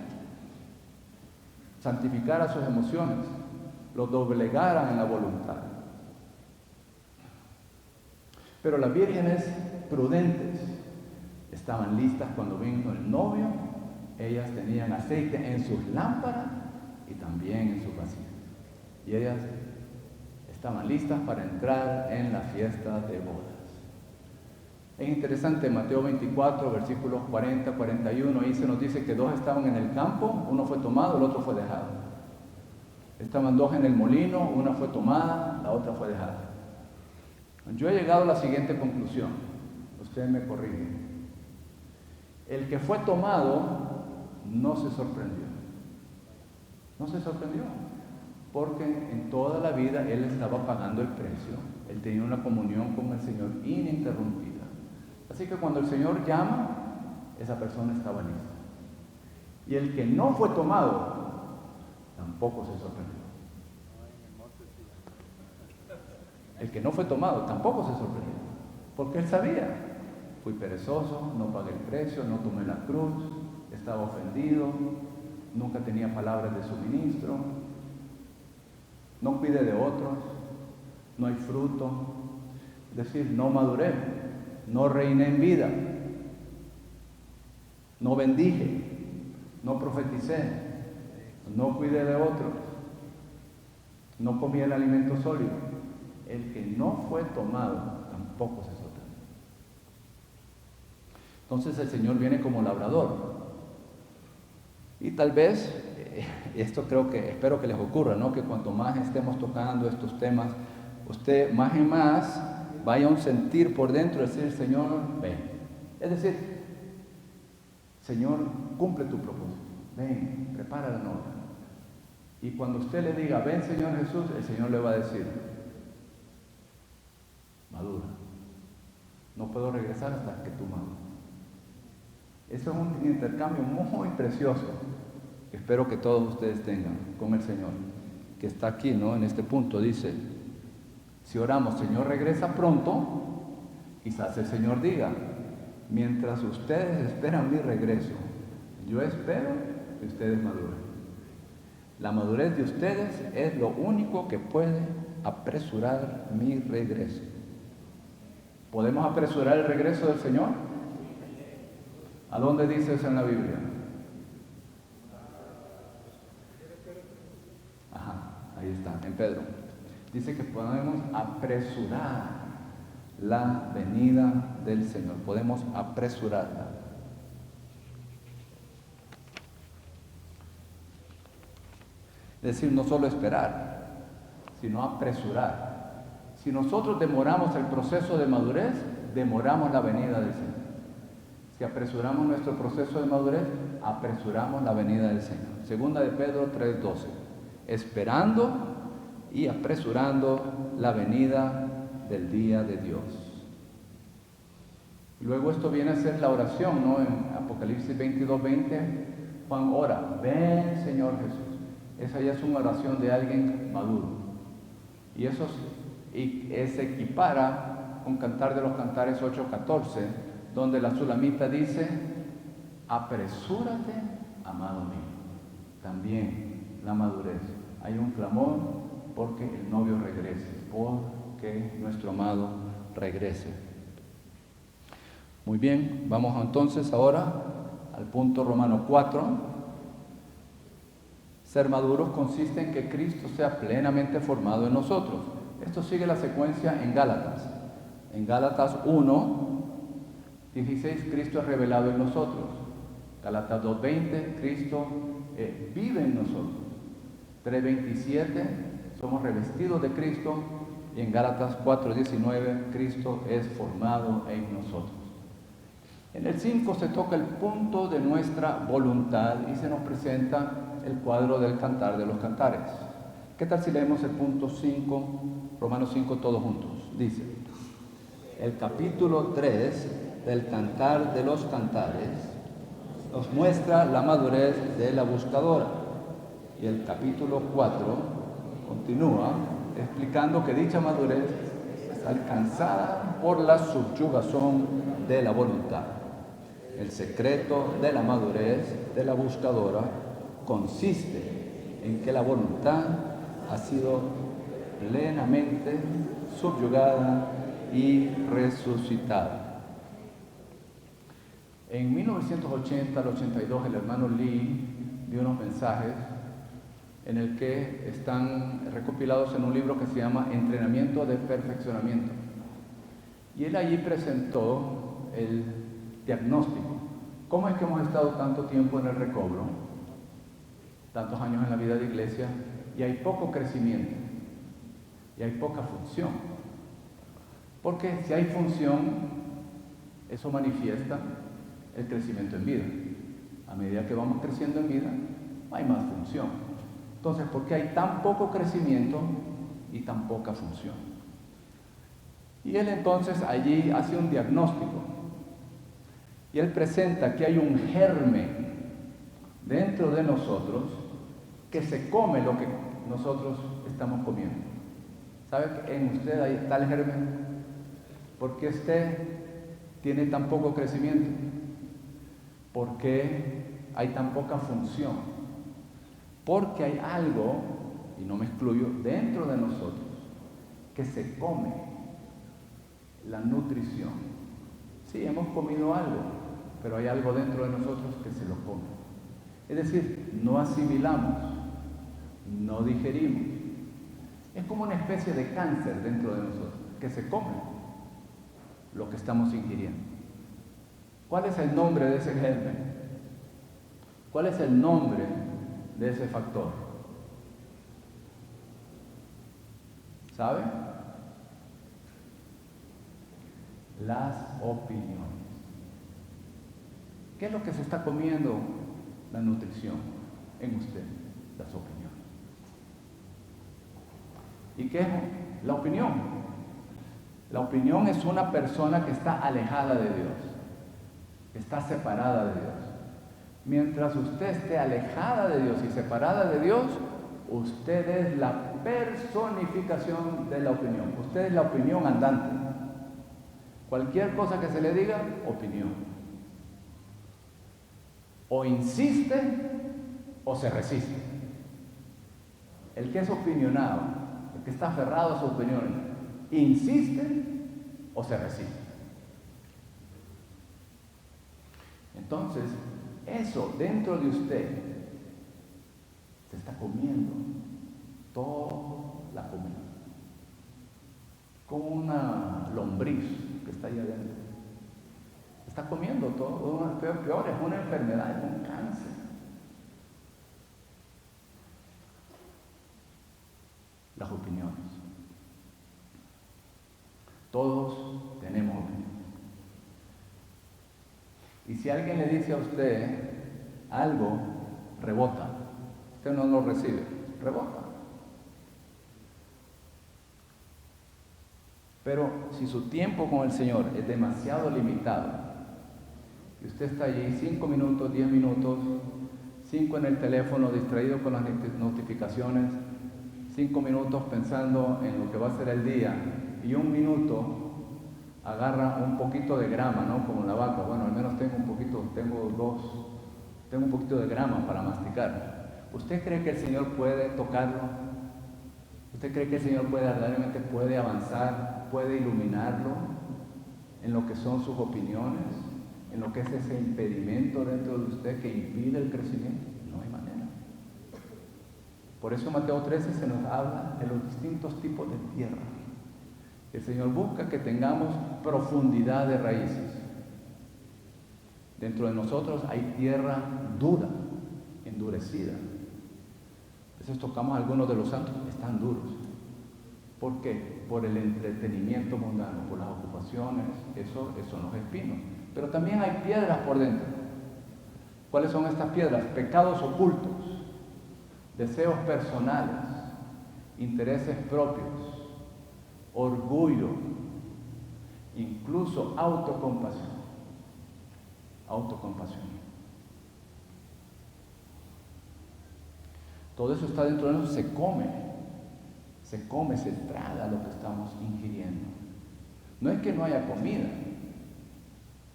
santificara sus emociones, los doblegara en la voluntad. Pero las vírgenes prudentes estaban listas cuando vino el novio. Ellas tenían aceite en sus lámparas y también en sus vasijas. Y ellas estaban listas para entrar en la fiesta de bodas. Es interesante, Mateo 24, versículos 40, 41, ahí se nos dice que 2 estaban en el campo, uno fue tomado, el otro fue dejado. Estaban 2 en el molino, una fue tomada, la otra fue dejada. Yo he llegado a la siguiente conclusión, ustedes me corrigen. El que fue tomado no se sorprendió. No se sorprendió. porque en toda la vida él estaba pagando el precio, él tenía una comunión con el Señor ininterrumpida. Así que cuando el Señor llama, esa persona estaba lista. Y el que no fue tomado, tampoco se sorprendió. El que no fue tomado tampoco se sorprendió, porque él sabía, fui perezoso, no pagué el precio, no tomé la cruz, estaba ofendido, nunca tenía palabras de suministro, no cuidé de otros, no hay fruto, es decir, no maduré, no reiné en vida, no bendije, no profeticé, no cuidé de otros, no comí el alimento sólido. El que no fue tomado tampoco se sorprendió. Entonces el Señor viene como labrador. Y tal vez, espero que les ocurra, ¿no? Que cuanto más estemos tocando estos temas, usted más y más vaya a un sentir por dentro, decir, Señor, ven. Es decir, Señor, cumple tu propósito. Ven, prepara la novia. Y cuando usted le diga, ven Señor Jesús, el Señor le va a decir, madura. No puedo regresar hasta que tú maduras. Eso es un intercambio muy precioso que espero que todos ustedes tengan con el Señor, que está aquí, ¿no? En este punto dice, si oramos, Señor, regresa pronto, quizás el Señor diga, mientras ustedes esperan mi regreso, yo espero que ustedes maduren. La madurez de ustedes es lo único que puede apresurar mi regreso. ¿Podemos apresurar el regreso del Señor? ¿A dónde dice eso en la Biblia? Ajá, ahí está, en Pedro. Dice que podemos apresurar la venida del Señor. Podemos apresurarla. Es decir, no solo esperar, sino apresurar. Si nosotros demoramos el proceso de madurez, demoramos la venida del Señor. Si apresuramos nuestro proceso de madurez, apresuramos la venida del Señor. Segunda de Pedro 3:12. Esperando y apresurando la venida del día de Dios. Y luego esto viene a ser la oración, ¿no? En Apocalipsis 22:20, Juan ora, ven Señor Jesús. Esa ya es una oración de alguien maduro. Y se equipara con Cantar de los Cantares 8:14, donde la Sulamita dice, apresúrate, amado mío. También la madurez. Hay un clamor porque el novio regrese, porque nuestro amado regrese. Muy bien, vamos entonces ahora al punto Romanos 4. Ser maduros consiste en que Cristo sea plenamente formado en nosotros. Esto sigue la secuencia en Gálatas. En Gálatas 1:16, Cristo es revelado en nosotros. Gálatas 2:20, Cristo vive en nosotros. 3:27, somos revestidos de Cristo. Y en Gálatas 4:19, Cristo es formado en nosotros. En el 5 se toca el punto de nuestra voluntad y se nos presenta el cuadro del Cantar de los Cantares. ¿Qué tal si leemos el punto 5, Romanos 5, todos juntos? Dice, el capítulo 3 del Cantar de los Cantares nos muestra la madurez de la buscadora. Y el capítulo 4 continúa explicando que dicha madurez es alcanzada por la subyugación de la voluntad. El secreto de la madurez de la buscadora consiste en que la voluntad ha sido plenamente subyugada y resucitada. En 1980 al 82 el hermano Lee dio unos mensajes en el que están recopilados en un libro que se llama Entrenamiento de Perfeccionamiento. Y él allí presentó el diagnóstico. ¿Cómo es que hemos estado tanto tiempo en el recobro, tantos años en la vida de iglesia, y hay poco crecimiento, y hay poca función? Porque si hay función, eso manifiesta el crecimiento en vida. A medida que vamos creciendo en vida, hay más función. Entonces, ¿por qué hay tan poco crecimiento y tan poca función? Y él entonces allí hace un diagnóstico. Y él presenta que hay un germen dentro de nosotros que se come lo que nosotros estamos comiendo. ¿Sabe que en usted ahí está el germen? ¿Por qué usted tiene tan poco crecimiento? ¿Por qué hay tan poca función? Porque hay algo, y no me excluyo, dentro de nosotros que se come la nutrición. Sí, hemos comido algo, pero hay algo dentro de nosotros que se lo come. Es decir, no asimilamos, no digerimos. Es como una especie de cáncer dentro de nosotros, que se come lo que estamos ingiriendo. ¿Cuál es el nombre de ese germen? ¿Cuál es el nombre de ese factor? ¿Sabe? Las opiniones. ¿Qué es lo que se está comiendo la nutrición en usted? Las opiniones. ¿Y qué es la opinión? La opinión es una persona que está alejada de Dios, está separada de Dios. Mientras usted esté alejada de Dios y separada de Dios, usted es la personificación de la opinión. Usted es la opinión andante. Cualquier cosa que se le diga, opinión. O insiste o se resiste. El que es opinionado, el que está aferrado a sus opiniones, insiste o se resiste. Entonces, eso dentro de usted se está comiendo toda la comida, como una lombriz que está ahí adentro. Está comiendo todo, peor, es una enfermedad, es un cáncer. Las opiniones. Todos tenemos opinión. Y si alguien le dice a usted algo, rebota. Usted no lo recibe, rebota. Pero si su tiempo con el Señor es demasiado limitado, y usted está allí 5 minutos, 10 minutos, 5 en el teléfono distraído con las notificaciones, 5 minutos pensando en lo que va a ser el día, y 1 minuto agarra un poquito de grama, ¿no? Como la vaca. Bueno, al menos tengo un poquito de grama para masticar. ¿Usted cree que el Señor puede tocarlo? ¿Usted cree que el Señor realmente puede avanzar, puede iluminarlo en lo que son sus opiniones, en lo que es ese impedimento dentro de usted que impide el crecimiento? No hay manera. Por eso Mateo 13 se nos habla de los distintos tipos de tierra. El Señor busca que tengamos profundidad de raíces. Dentro de nosotros hay tierra dura, endurecida. Entonces tocamos a algunos de los santos, están duros. ¿Por qué? Por el entretenimiento mundano, por las ocupaciones, eso son los espinos. Pero también hay piedras por dentro. ¿Cuáles son estas piedras? Pecados ocultos, deseos personales, intereses propios, orgullo, incluso autocompasión. Todo eso está dentro de nosotros, se traga lo que estamos ingiriendo. No es que no haya comida,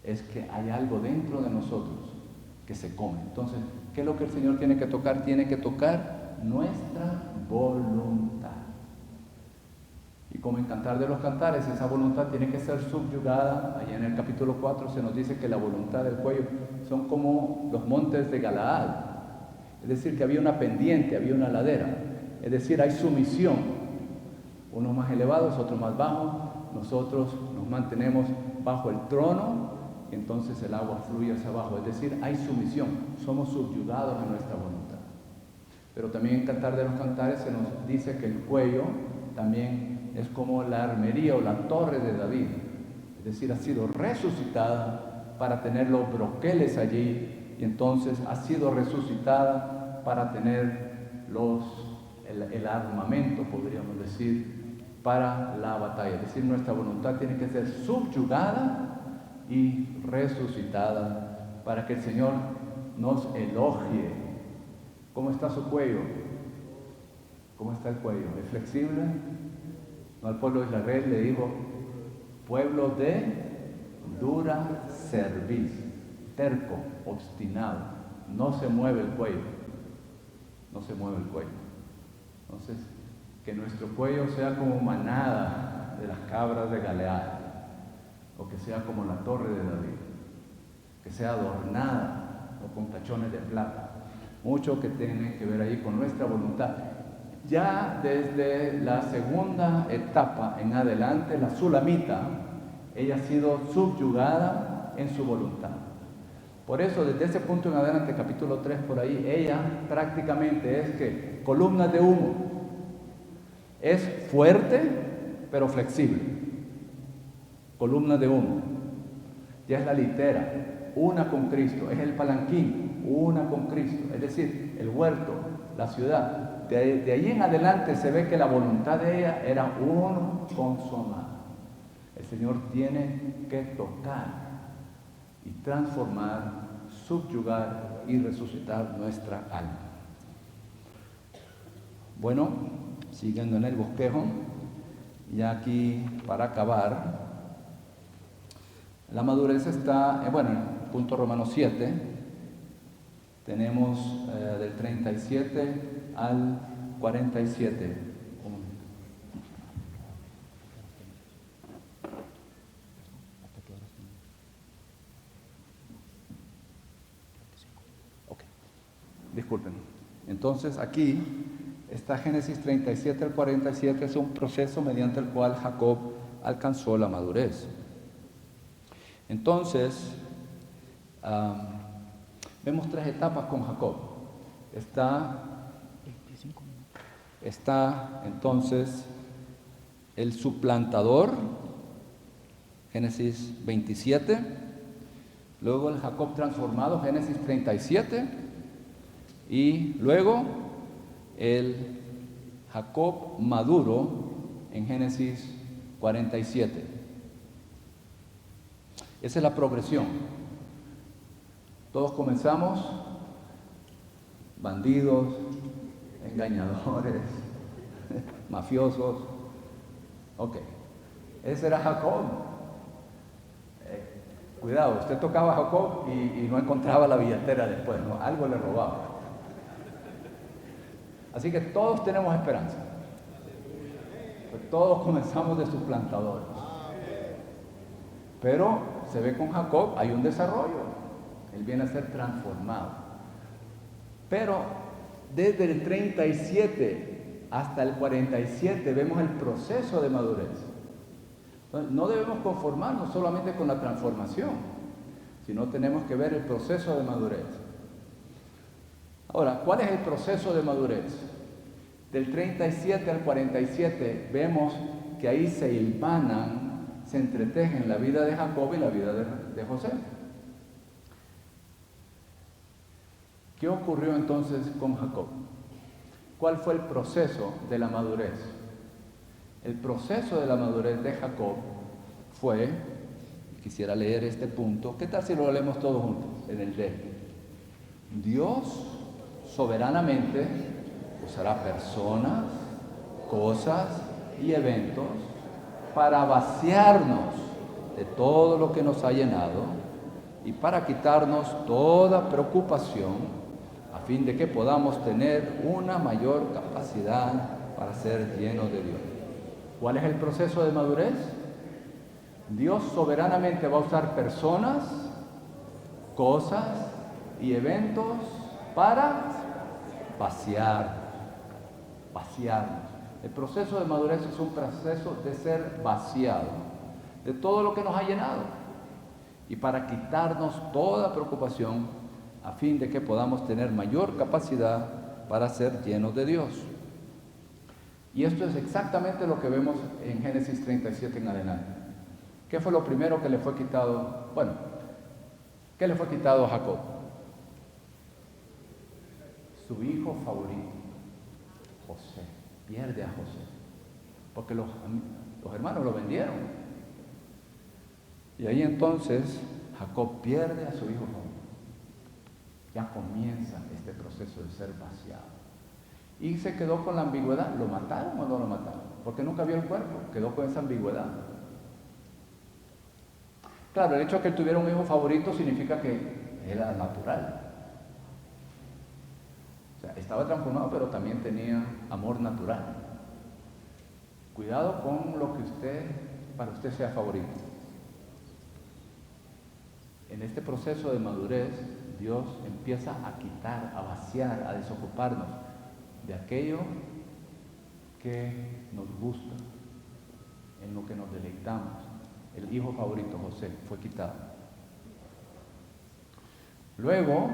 es que hay algo dentro de nosotros que se come. Entonces, ¿qué es lo que el Señor tiene que tocar? Tiene que tocar nuestra voluntad. Y como en Cantar de los Cantares, esa voluntad tiene que ser subyugada. Allá en el capítulo 4 se nos dice que la voluntad del cuello son como los montes de Galaad. Es decir, que había una pendiente, había una ladera. Es decir, hay sumisión. Unos más elevados, otros más bajos. Nosotros nos mantenemos bajo el trono y entonces el agua fluye hacia abajo. Es decir, hay sumisión. Somos subyugados en nuestra voluntad. Pero también en Cantar de los Cantares se nos dice que el cuello también es como la armería o la torre de David. Es decir, ha sido resucitada para tener los broqueles allí y entonces ha sido resucitada para tener el armamento, podríamos decir, para la batalla. Es decir, nuestra voluntad tiene que ser subyugada y resucitada para que el Señor nos elogie. ¿Cómo está su cuello? ¿Cómo está el cuello? ¿Es flexible? No, al pueblo de Israel le dijo, pueblo de dura cerviz, terco, obstinado, no se mueve el cuello, no se mueve el cuello. Entonces, que nuestro cuello sea como manada de las cabras de Galead, o que sea como la torre de David, que sea adornada o con tachones de plata. Mucho que tiene que ver ahí con nuestra voluntad. Ya desde la segunda etapa en adelante, la sulamita, ella ha sido subyugada en su voluntad. Por eso, desde ese punto en adelante, capítulo 3 por ahí, ella prácticamente es que columnas de humo. Es fuerte, pero flexible. Columnas de humo. Ya es la litera, una con Cristo. Es el palanquín, una con Cristo. Es decir, el huerto, la ciudad. De ahí en adelante se ve que la voluntad de ella era uno con su amado. El Señor tiene que tocar y transformar, subyugar y resucitar nuestra alma. Bueno, siguiendo en el bosquejo, ya aquí para acabar, la madurez está, en punto Romanos 7, tenemos del 37 al 47. Disculpen. Entonces aquí está Génesis 37 al 47, es un proceso mediante el cual Jacob alcanzó la madurez. Entonces, vemos tres etapas con Jacob. Está entonces el suplantador, Génesis 27, luego el Jacob transformado, Génesis 37, y luego el Jacob maduro en Génesis 47. Esa es la progresión. Todos comenzamos bandidos, engañadores, mafiosos. Ok, ese era Jacob. Cuidado, usted tocaba a Jacob y no encontraba la billetera después, ¿no? Algo le robaba. Así que todos tenemos esperanza. Pues todos comenzamos de suplantadores. Pero se ve con Jacob, hay un desarrollo. Él viene a ser transformado. Pero desde el 37 hasta el 47 vemos el proceso de madurez. Entonces, no debemos conformarnos solamente con la transformación, sino tenemos que ver el proceso de madurez. Ahora, ¿cuál es el proceso de madurez? Del 37 al 47 vemos que ahí se hilvanan, se entretejen la vida de Jacob y la vida de José. ¿Qué ocurrió entonces con Jacob? ¿Cuál fue el proceso de la madurez? El proceso de la madurez de Jacob fue, quisiera leer este punto, ¿qué tal si lo leemos todos juntos en el D? Dios soberanamente usará personas, cosas y eventos para vaciarnos de todo lo que nos ha llenado y para quitarnos toda preocupación a fin de que podamos tener una mayor capacidad para ser llenos de Dios. ¿Cuál es el proceso de madurez? Dios soberanamente va a usar personas, cosas y eventos para vaciarnos. El proceso de madurez es un proceso de ser vaciado de todo lo que nos ha llenado y para quitarnos toda preocupación a fin de que podamos tener mayor capacidad para ser llenos de Dios. Y esto es exactamente lo que vemos en Génesis 37 en adelante. ¿Qué fue lo primero que le fue quitado? Bueno, ¿qué le fue quitado a Jacob? Su hijo favorito. José, pierde a José, porque los hermanos lo vendieron. Y ahí entonces Jacob pierde a su hijo favorito. Ya comienza este proceso de ser vaciado. Y se quedó con la ambigüedad, ¿lo mataron o no lo mataron? Porque nunca vio el cuerpo, quedó con esa ambigüedad. Claro, el hecho de que él tuviera un hijo favorito significa que era natural. O sea, estaba transformado, pero también tenía amor natural. Cuidado con lo que para usted sea favorito. En este proceso de madurez, Dios empieza a quitar, a vaciar, a desocuparnos de aquello que nos gusta, en lo que nos deleitamos. El hijo favorito, José, fue quitado. Luego,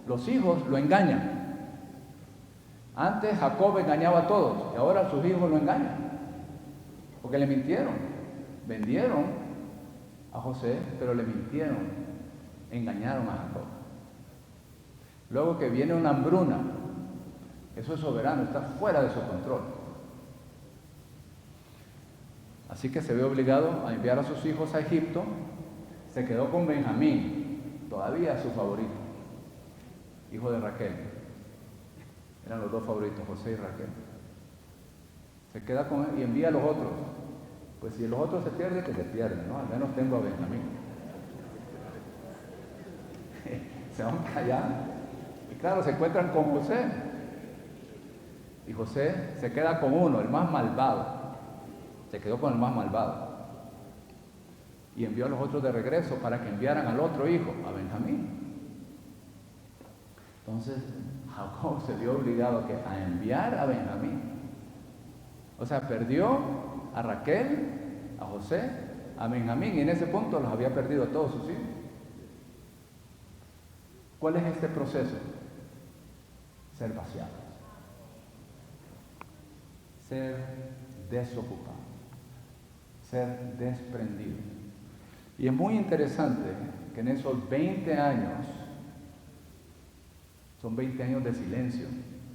los hijos lo engañan. Antes Jacob engañaba a todos y ahora sus hijos lo engañan. Porque le mintieron. Vendieron a José, pero le mintieron. Engañaron a Jacob. Luego que viene una hambruna. Eso es soberano, está fuera de su control. Así que se ve obligado a enviar a sus hijos a Egipto. Se quedó con Benjamín, todavía su favorito, hijo de Raquel. Eran los dos favoritos, José y Raquel. Se queda con él y envía a los otros. Pues si los otros se pierden, que se pierden, ¿no? Al menos tengo a Benjamín. Se van para allá. Y claro, se encuentran con José. Y José se queda con uno, el más malvado. Se quedó con el más malvado. Y envió a los otros de regreso para que enviaran al otro hijo, a Benjamín. Entonces, Jacob se vio obligado a enviar a Benjamín. O sea, perdió a Raquel, a José, a Benjamín, y en ese punto los había perdido a todos sus hijos. ¿Cuál es este proceso? Ser vaciados. Ser desocupados. Ser desprendidos. Y es muy interesante que en esos 20 años, son 20 años de silencio,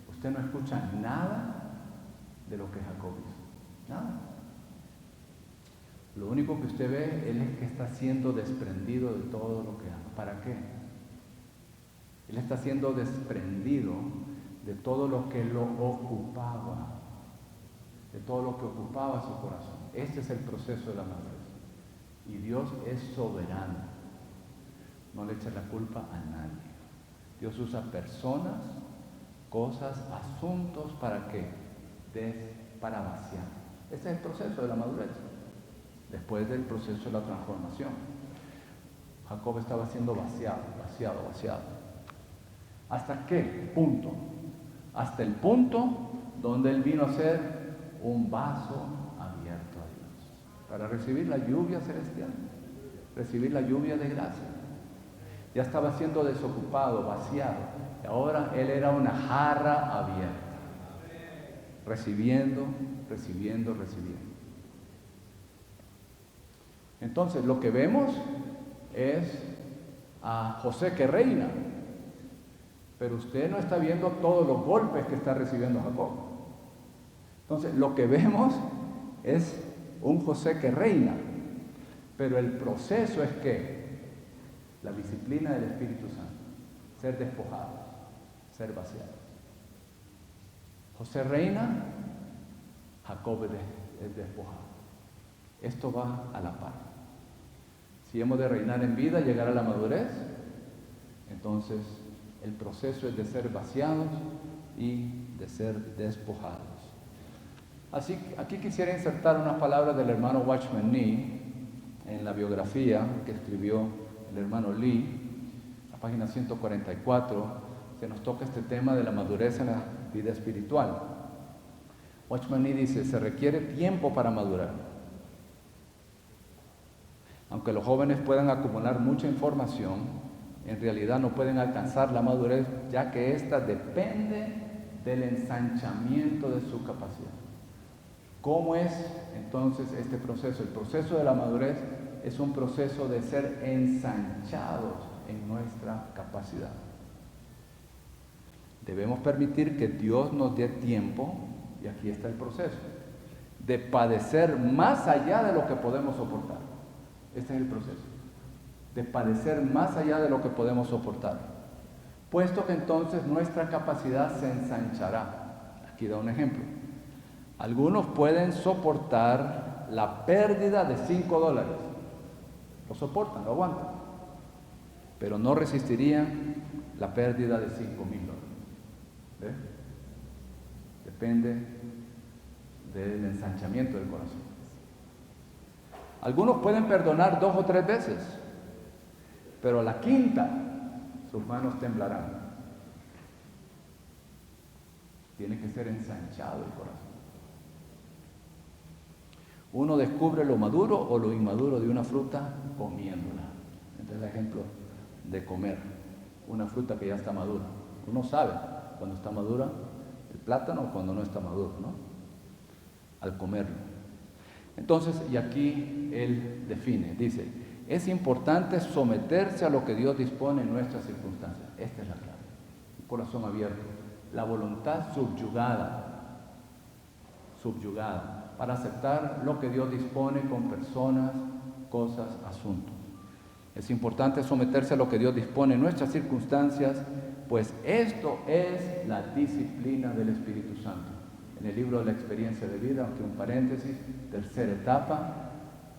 usted no escucha nada de lo que Jacob hizo. Nada. Lo único que usted ve, él es que está siendo desprendido de todo lo que hace. ¿Para qué? Él está siendo desprendido de todo lo que lo ocupaba, de todo lo que ocupaba su corazón. Este es el proceso de la madurez. Y Dios es soberano. No le echa la culpa a nadie. Dios usa personas, cosas, asuntos, ¿para qué? Para vaciar. Este es el proceso de la madurez. Después del proceso de la transformación. Jacob estaba siendo vaciado. ¿Hasta qué punto? Hasta el punto donde él vino a ser un vaso abierto a Dios, para recibir la lluvia celestial, recibir la lluvia de gracia. Ya estaba siendo desocupado, vaciado, y ahora él era una jarra abierta, recibiendo. Entonces lo que vemos es a José que reina, pero usted no está viendo todos los golpes que está recibiendo Jacob. Entonces lo que vemos es un José que reina, pero el proceso es que la disciplina del Espíritu Santo, ser despojados, ser vaciados. José reina, Jacob es despojado. Esto va a la par. Si hemos de reinar en vida, llegar a la madurez, entonces el proceso es de ser vaciados y de ser despojados. Así que aquí quisiera insertar unas palabras del hermano Watchman Nee en la biografía que escribió el hermano Lee, a página 144, que nos toca este tema de la madurez en la vida espiritual. Watchman Nee dice: se requiere tiempo para madurar. Aunque los jóvenes puedan acumular mucha información, en realidad no pueden alcanzar la madurez, ya que ésta depende del ensanchamiento de su capacidad. ¿Cómo es entonces este proceso? El proceso de la madurez es un proceso de ser ensanchados en nuestra capacidad. Debemos permitir que Dios nos dé tiempo y aquí está el proceso, de padecer más allá de lo que podemos soportar. Este es el proceso, de padecer más allá de lo que podemos soportar, puesto que entonces nuestra capacidad se ensanchará. Aquí da un ejemplo. Algunos pueden soportar la pérdida de $5, lo soportan, lo aguantan, pero no resistirían la pérdida de $5,000. ¿Ves? Depende del ensanchamiento del corazón. Algunos pueden perdonar 2 o 3 veces, pero a la quinta sus manos temblarán. Tiene que ser ensanchado el corazón. Uno descubre lo maduro o lo inmaduro de una fruta comiéndola. Este es el ejemplo de comer una fruta que ya está madura. Uno sabe cuando está madura el plátano o cuando no está maduro, ¿no? Al comerlo. Entonces, y aquí él define, dice, es importante someterse a lo que Dios dispone en nuestras circunstancias. Esta es la clave. Un corazón abierto, la voluntad subyugada, para aceptar lo que Dios dispone con personas, cosas, asuntos. Es importante someterse a lo que Dios dispone en nuestras circunstancias, pues esto es la disciplina del Espíritu Santo. En el libro de la experiencia de vida, aunque un paréntesis, tercera etapa,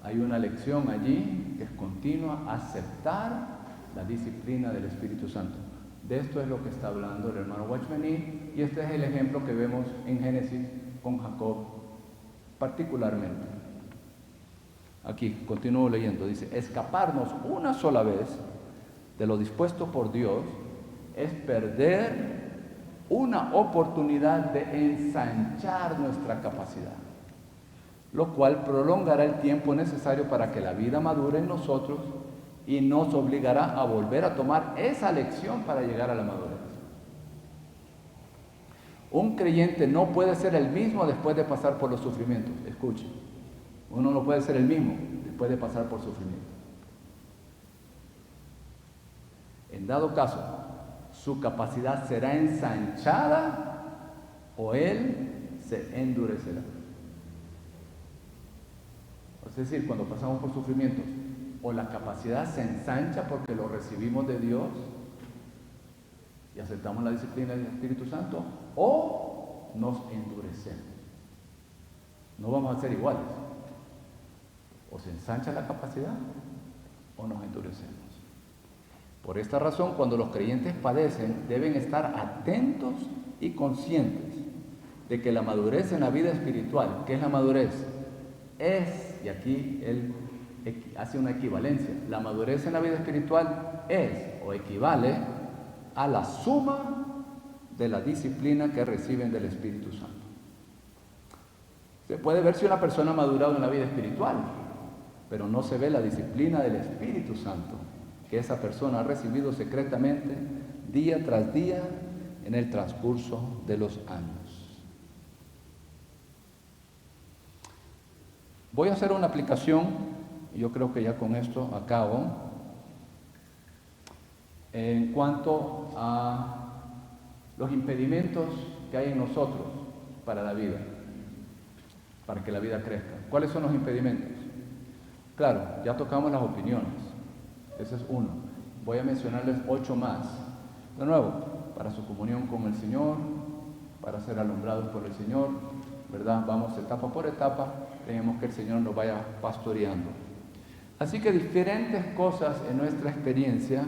hay una lección allí que es continua, aceptar la disciplina del Espíritu Santo. De esto es lo que está hablando el hermano Watchman Nee, y este es el ejemplo que vemos en Génesis con Jacob particularmente. Aquí, continúo leyendo, dice, escaparnos una sola vez de lo dispuesto por Dios es perder una oportunidad de ensanchar nuestra capacidad, lo cual prolongará el tiempo necesario para que la vida madure en nosotros y nos obligará a volver a tomar esa lección para llegar a la madurez. Un creyente no puede ser el mismo después de pasar por los sufrimientos. Escuchen, uno no puede ser el mismo después de pasar por sufrimiento. En dado caso, su capacidad será ensanchada o él se endurecerá. Es decir, cuando pasamos por sufrimientos, o la capacidad se ensancha porque lo recibimos de Dios y aceptamos la disciplina del Espíritu Santo, o nos endurecemos. No vamos a ser iguales. O se ensancha la capacidad o nos endurecemos. Por esta razón, cuando los creyentes padecen, deben estar atentos y conscientes de que la madurez en la vida espiritual, ¿qué es la madurez? Y aquí él hace una equivalencia, la madurez en la vida espiritual es o equivale a la suma de la disciplina que reciben del Espíritu Santo. Se puede ver si una persona ha madurado en la vida espiritual, pero no se ve la disciplina del Espíritu Santo que esa persona ha recibido secretamente día tras día en el transcurso de los años. Voy a hacer una aplicación, y yo creo que ya con esto acabo, en cuanto a los impedimentos que hay en nosotros para la vida, para que la vida crezca. ¿Cuáles son los impedimentos? Claro, ya tocamos las opiniones, ese es uno. Voy a mencionarles 8 más. De nuevo, para su comunión con el Señor, para ser alumbrados por el Señor, ¿verdad? Vamos etapa por etapa, tenemos que el Señor nos vaya pastoreando. Así que diferentes cosas en nuestra experiencia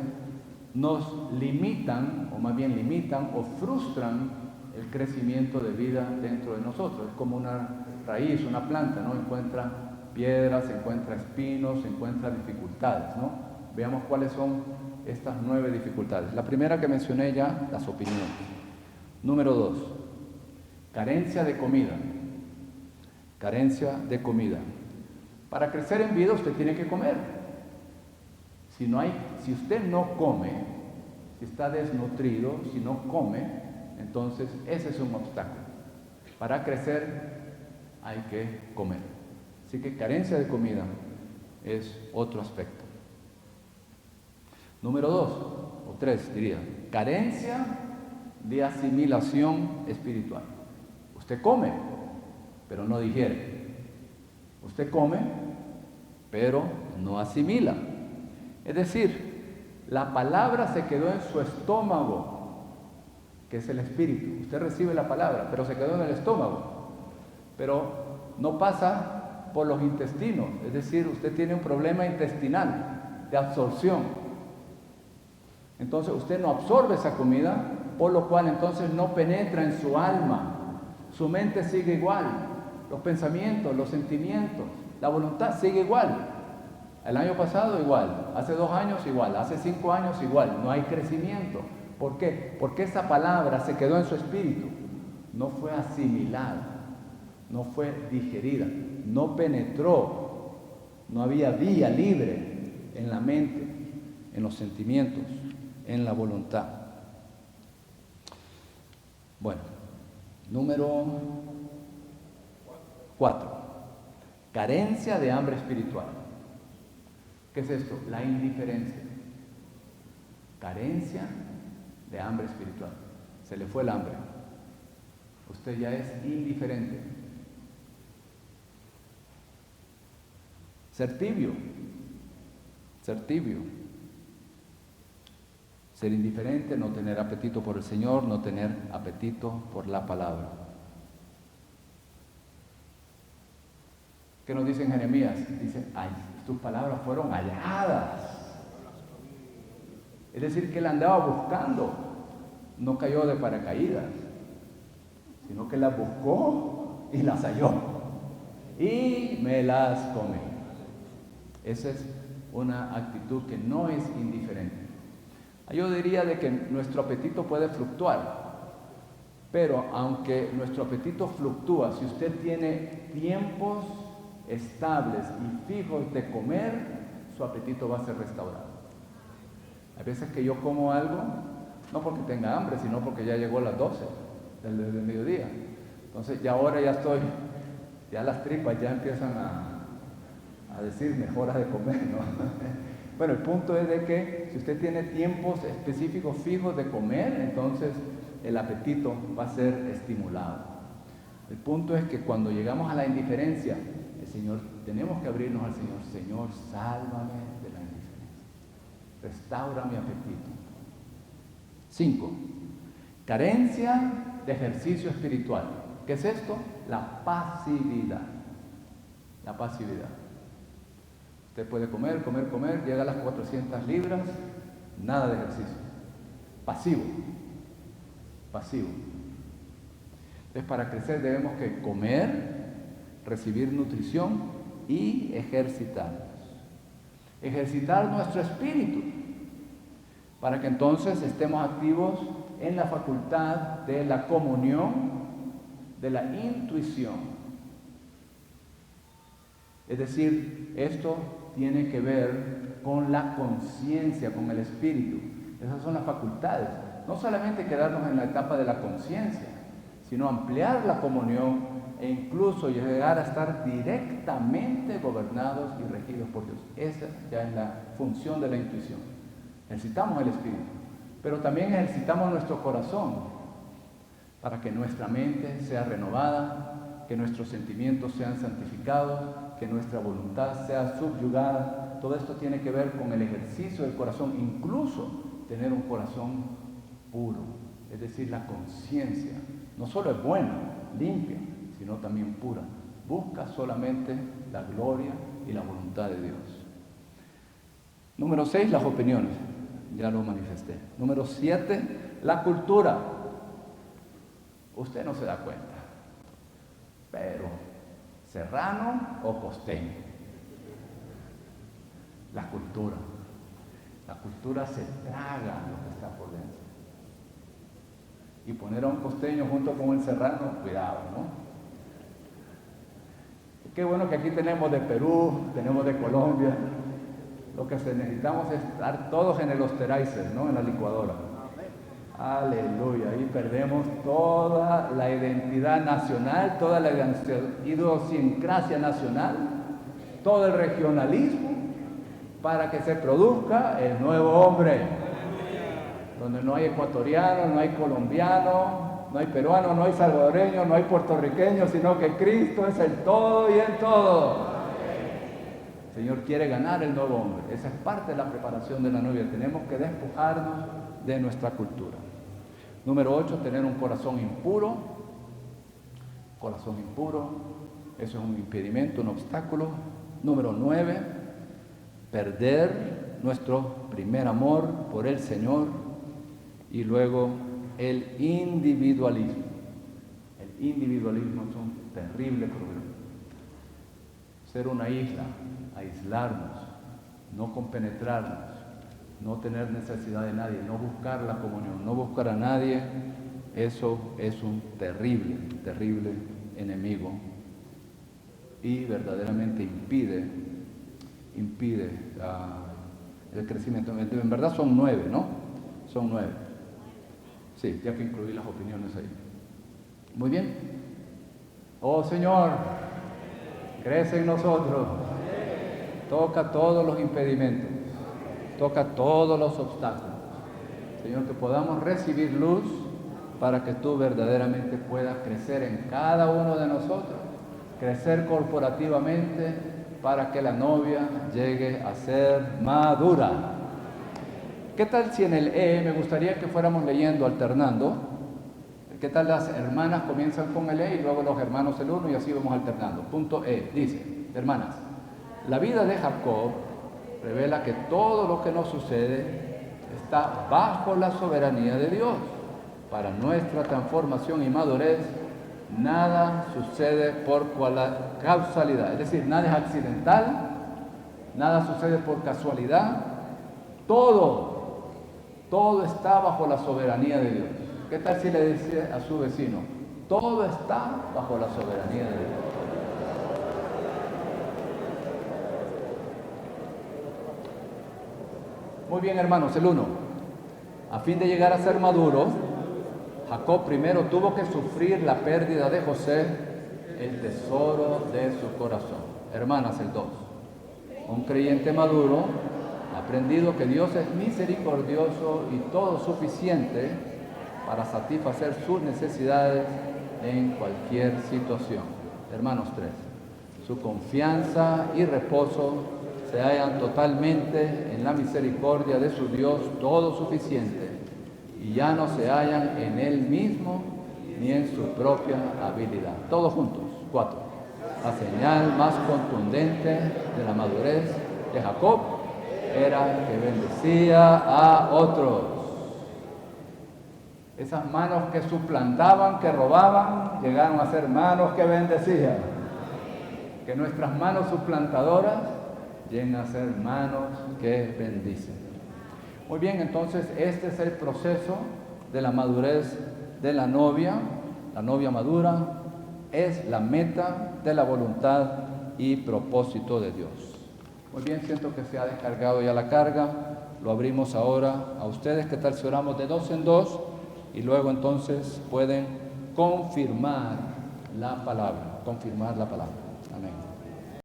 nos limitan, o más bien limitan o frustran el crecimiento de vida dentro de nosotros. Es como una raíz, una planta, ¿no? Encuentra piedras, encuentra espinos, encuentra dificultades, ¿no? Veamos cuáles son estas 9 dificultades. La primera que mencioné ya, las opiniones. Número 2, carencia de comida. Carencia de comida. Para crecer en vida usted tiene que comer. Si usted no come, si está desnutrido, si no come, entonces ese es un obstáculo. Para crecer hay que comer. Así que carencia de comida es otro aspecto. Número 2, o 3 diría, carencia de asimilación espiritual. Usted come, pero no digiere. Usted come, pero no asimila. Es decir, la palabra se quedó en su estómago, que es el espíritu. Usted recibe la palabra, pero se quedó en el estómago. Pero no pasa por los intestinos. Es decir, usted tiene un problema intestinal de absorción. Entonces usted no absorbe esa comida, por lo cual entonces no penetra en su alma. Su mente sigue igual. Los pensamientos, los sentimientos, la voluntad sigue igual. El año pasado igual, hace 2 años igual, hace 5 años igual. No hay crecimiento. ¿Por qué? Porque esa palabra se quedó en su espíritu. No fue asimilada, no fue digerida, no penetró. No había vía libre en la mente, en los sentimientos, en la voluntad. Bueno, número 4. Carencia de hambre espiritual. ¿Qué es esto? La indiferencia. Carencia de hambre espiritual. Se le fue el hambre. Usted ya es indiferente. Ser tibio. Ser tibio. Ser indiferente, no tener apetito por el Señor, no tener apetito por la palabra. ¿Qué nos dice en Jeremías? Dice, ay, tus palabras fueron halladas. Es decir, que él andaba buscando, no cayó de paracaídas, sino que las buscó y las halló. Y me las comí. Esa es una actitud que no es indiferente. Yo diría de que nuestro apetito puede fluctuar, pero aunque nuestro apetito fluctúa, si usted tiene tiempos estables y fijos de comer, su apetito va a ser restaurado. Hay veces que yo como algo, no porque tenga hambre, sino porque ya llegó a las 12 del mediodía. Entonces ya ahora ya estoy, ya las tripas ya empiezan a decirme horas de comer, ¿no? Bueno, el punto es de que si usted tiene tiempos específicos fijos de comer, entonces el apetito va a ser estimulado. El punto es que cuando llegamos a la indiferencia, el Señor, tenemos que abrirnos al Señor. Señor, sálvame de la indiferencia. Restaura mi apetito. 5. Carencia de ejercicio espiritual. ¿Qué es esto? La pasividad. La pasividad. Usted puede comer, llega a las 400 libras, nada de ejercicio. Pasivo. Pasivo. Entonces, para crecer debemos que comer, recibir nutrición y ejercitarnos. Ejercitar nuestro espíritu, para que entonces estemos activos en la facultad de la comunión, de la intuición. Es decir, esto tiene que ver con la conciencia, con el espíritu. Esas son las facultades. No solamente quedarnos en la etapa de la conciencia, sino ampliar la comunión e incluso llegar a estar directamente gobernados y regidos por Dios. Esa ya es la función de la intuición. Ejercitamos el espíritu, pero también ejercitamos nuestro corazón para que nuestra mente sea renovada, que nuestros sentimientos sean santificados, que nuestra voluntad sea subyugada. Todo esto tiene que ver con el ejercicio del corazón, incluso tener un corazón puro, es decir, la conciencia no solo es buena, limpia, sino también pura. Busca solamente la gloria y la voluntad de Dios. Número 6, las opiniones. Ya lo manifesté. Número 7, la cultura. Usted no se da cuenta, pero serrano o costeño. La cultura. La cultura se traga lo que está por dentro. Y poner a un costeño junto con un serrano, cuidado, ¿no? Qué bueno que aquí tenemos de Perú, tenemos de Colombia. Lo que necesitamos es estar todos en el Osterizer, ¿no? En la licuadora. Aleluya, ahí perdemos toda la identidad nacional, toda la idiosincrasia nacional, todo el regionalismo, para que se produzca el nuevo hombre, donde no hay ecuatoriano, no hay colombiano, No hay peruano, no hay salvadoreño, no hay puertorriqueño, sino que Cristo es el todo y el todo. El Señor quiere ganar el nuevo hombre. Esa es parte de la preparación de la novia. Tenemos que despojarnos de nuestra cultura. Número 8, tener un corazón impuro. Corazón impuro, eso es un impedimento, un obstáculo. Número 9, perder nuestro primer amor por el Señor. Y luego el individualismo. El individualismo es un terrible problema. Ser una isla, aislarnos, no compenetrarnos, no tener necesidad de nadie, no buscar la comunión, no buscar a nadie, eso es un terrible, terrible enemigo y verdaderamente impide el crecimiento. En verdad son 9, ¿no? Son 9. Sí, ya que incluí las opiniones ahí. Muy bien. Oh Señor, crece en nosotros. Toca todos los impedimentos. Toca todos los obstáculos. Señor, que podamos recibir luz para que tú verdaderamente puedas crecer en cada uno de nosotros. Crecer corporativamente para que la novia llegue a ser madura. ¿Qué tal si en el E me gustaría que fuéramos leyendo, alternando? ¿Qué tal las hermanas comienzan con el E y luego los hermanos el 1 y así vamos alternando? Punto E, dice, hermanas, la vida de Jacob revela que todo lo que nos sucede está bajo la soberanía de Dios. Para nuestra transformación y madurez, nada sucede por causalidad, es decir, nada es accidental, nada sucede por casualidad, todo está bajo la soberanía de Dios. ¿Qué tal si le dice a su vecino, todo está bajo la soberanía de Dios? Muy bien, hermanos, el 1. A fin de llegar a ser maduro, Jacob primero tuvo que sufrir la pérdida de José, el tesoro de su corazón. Hermanas, el 2. Un creyente maduro ha aprendido que Dios es misericordioso y todo suficiente para satisfacer sus necesidades en cualquier situación. Hermanos, 3. Su confianza y reposo se hallan totalmente en la misericordia de su Dios todo suficiente y ya no se hallan en Él mismo ni en su propia habilidad. Todos juntos. 4. La señal más contundente de la madurez de Jacob era que bendecía a otros. Esas manos que suplantaban, que robaban, llegaron a ser manos que bendecían. Que nuestras manos suplantadoras lleguen a ser manos que bendicen. Muy bien, entonces este es el proceso de la madurez de la novia. La novia madura es la meta de la voluntad y propósito de Dios. Muy bien, siento que se ha descargado ya la carga. Lo abrimos ahora a ustedes. ¿Qué tal si oramos de 2 en 2? Y luego entonces pueden confirmar la palabra. Confirmar la palabra.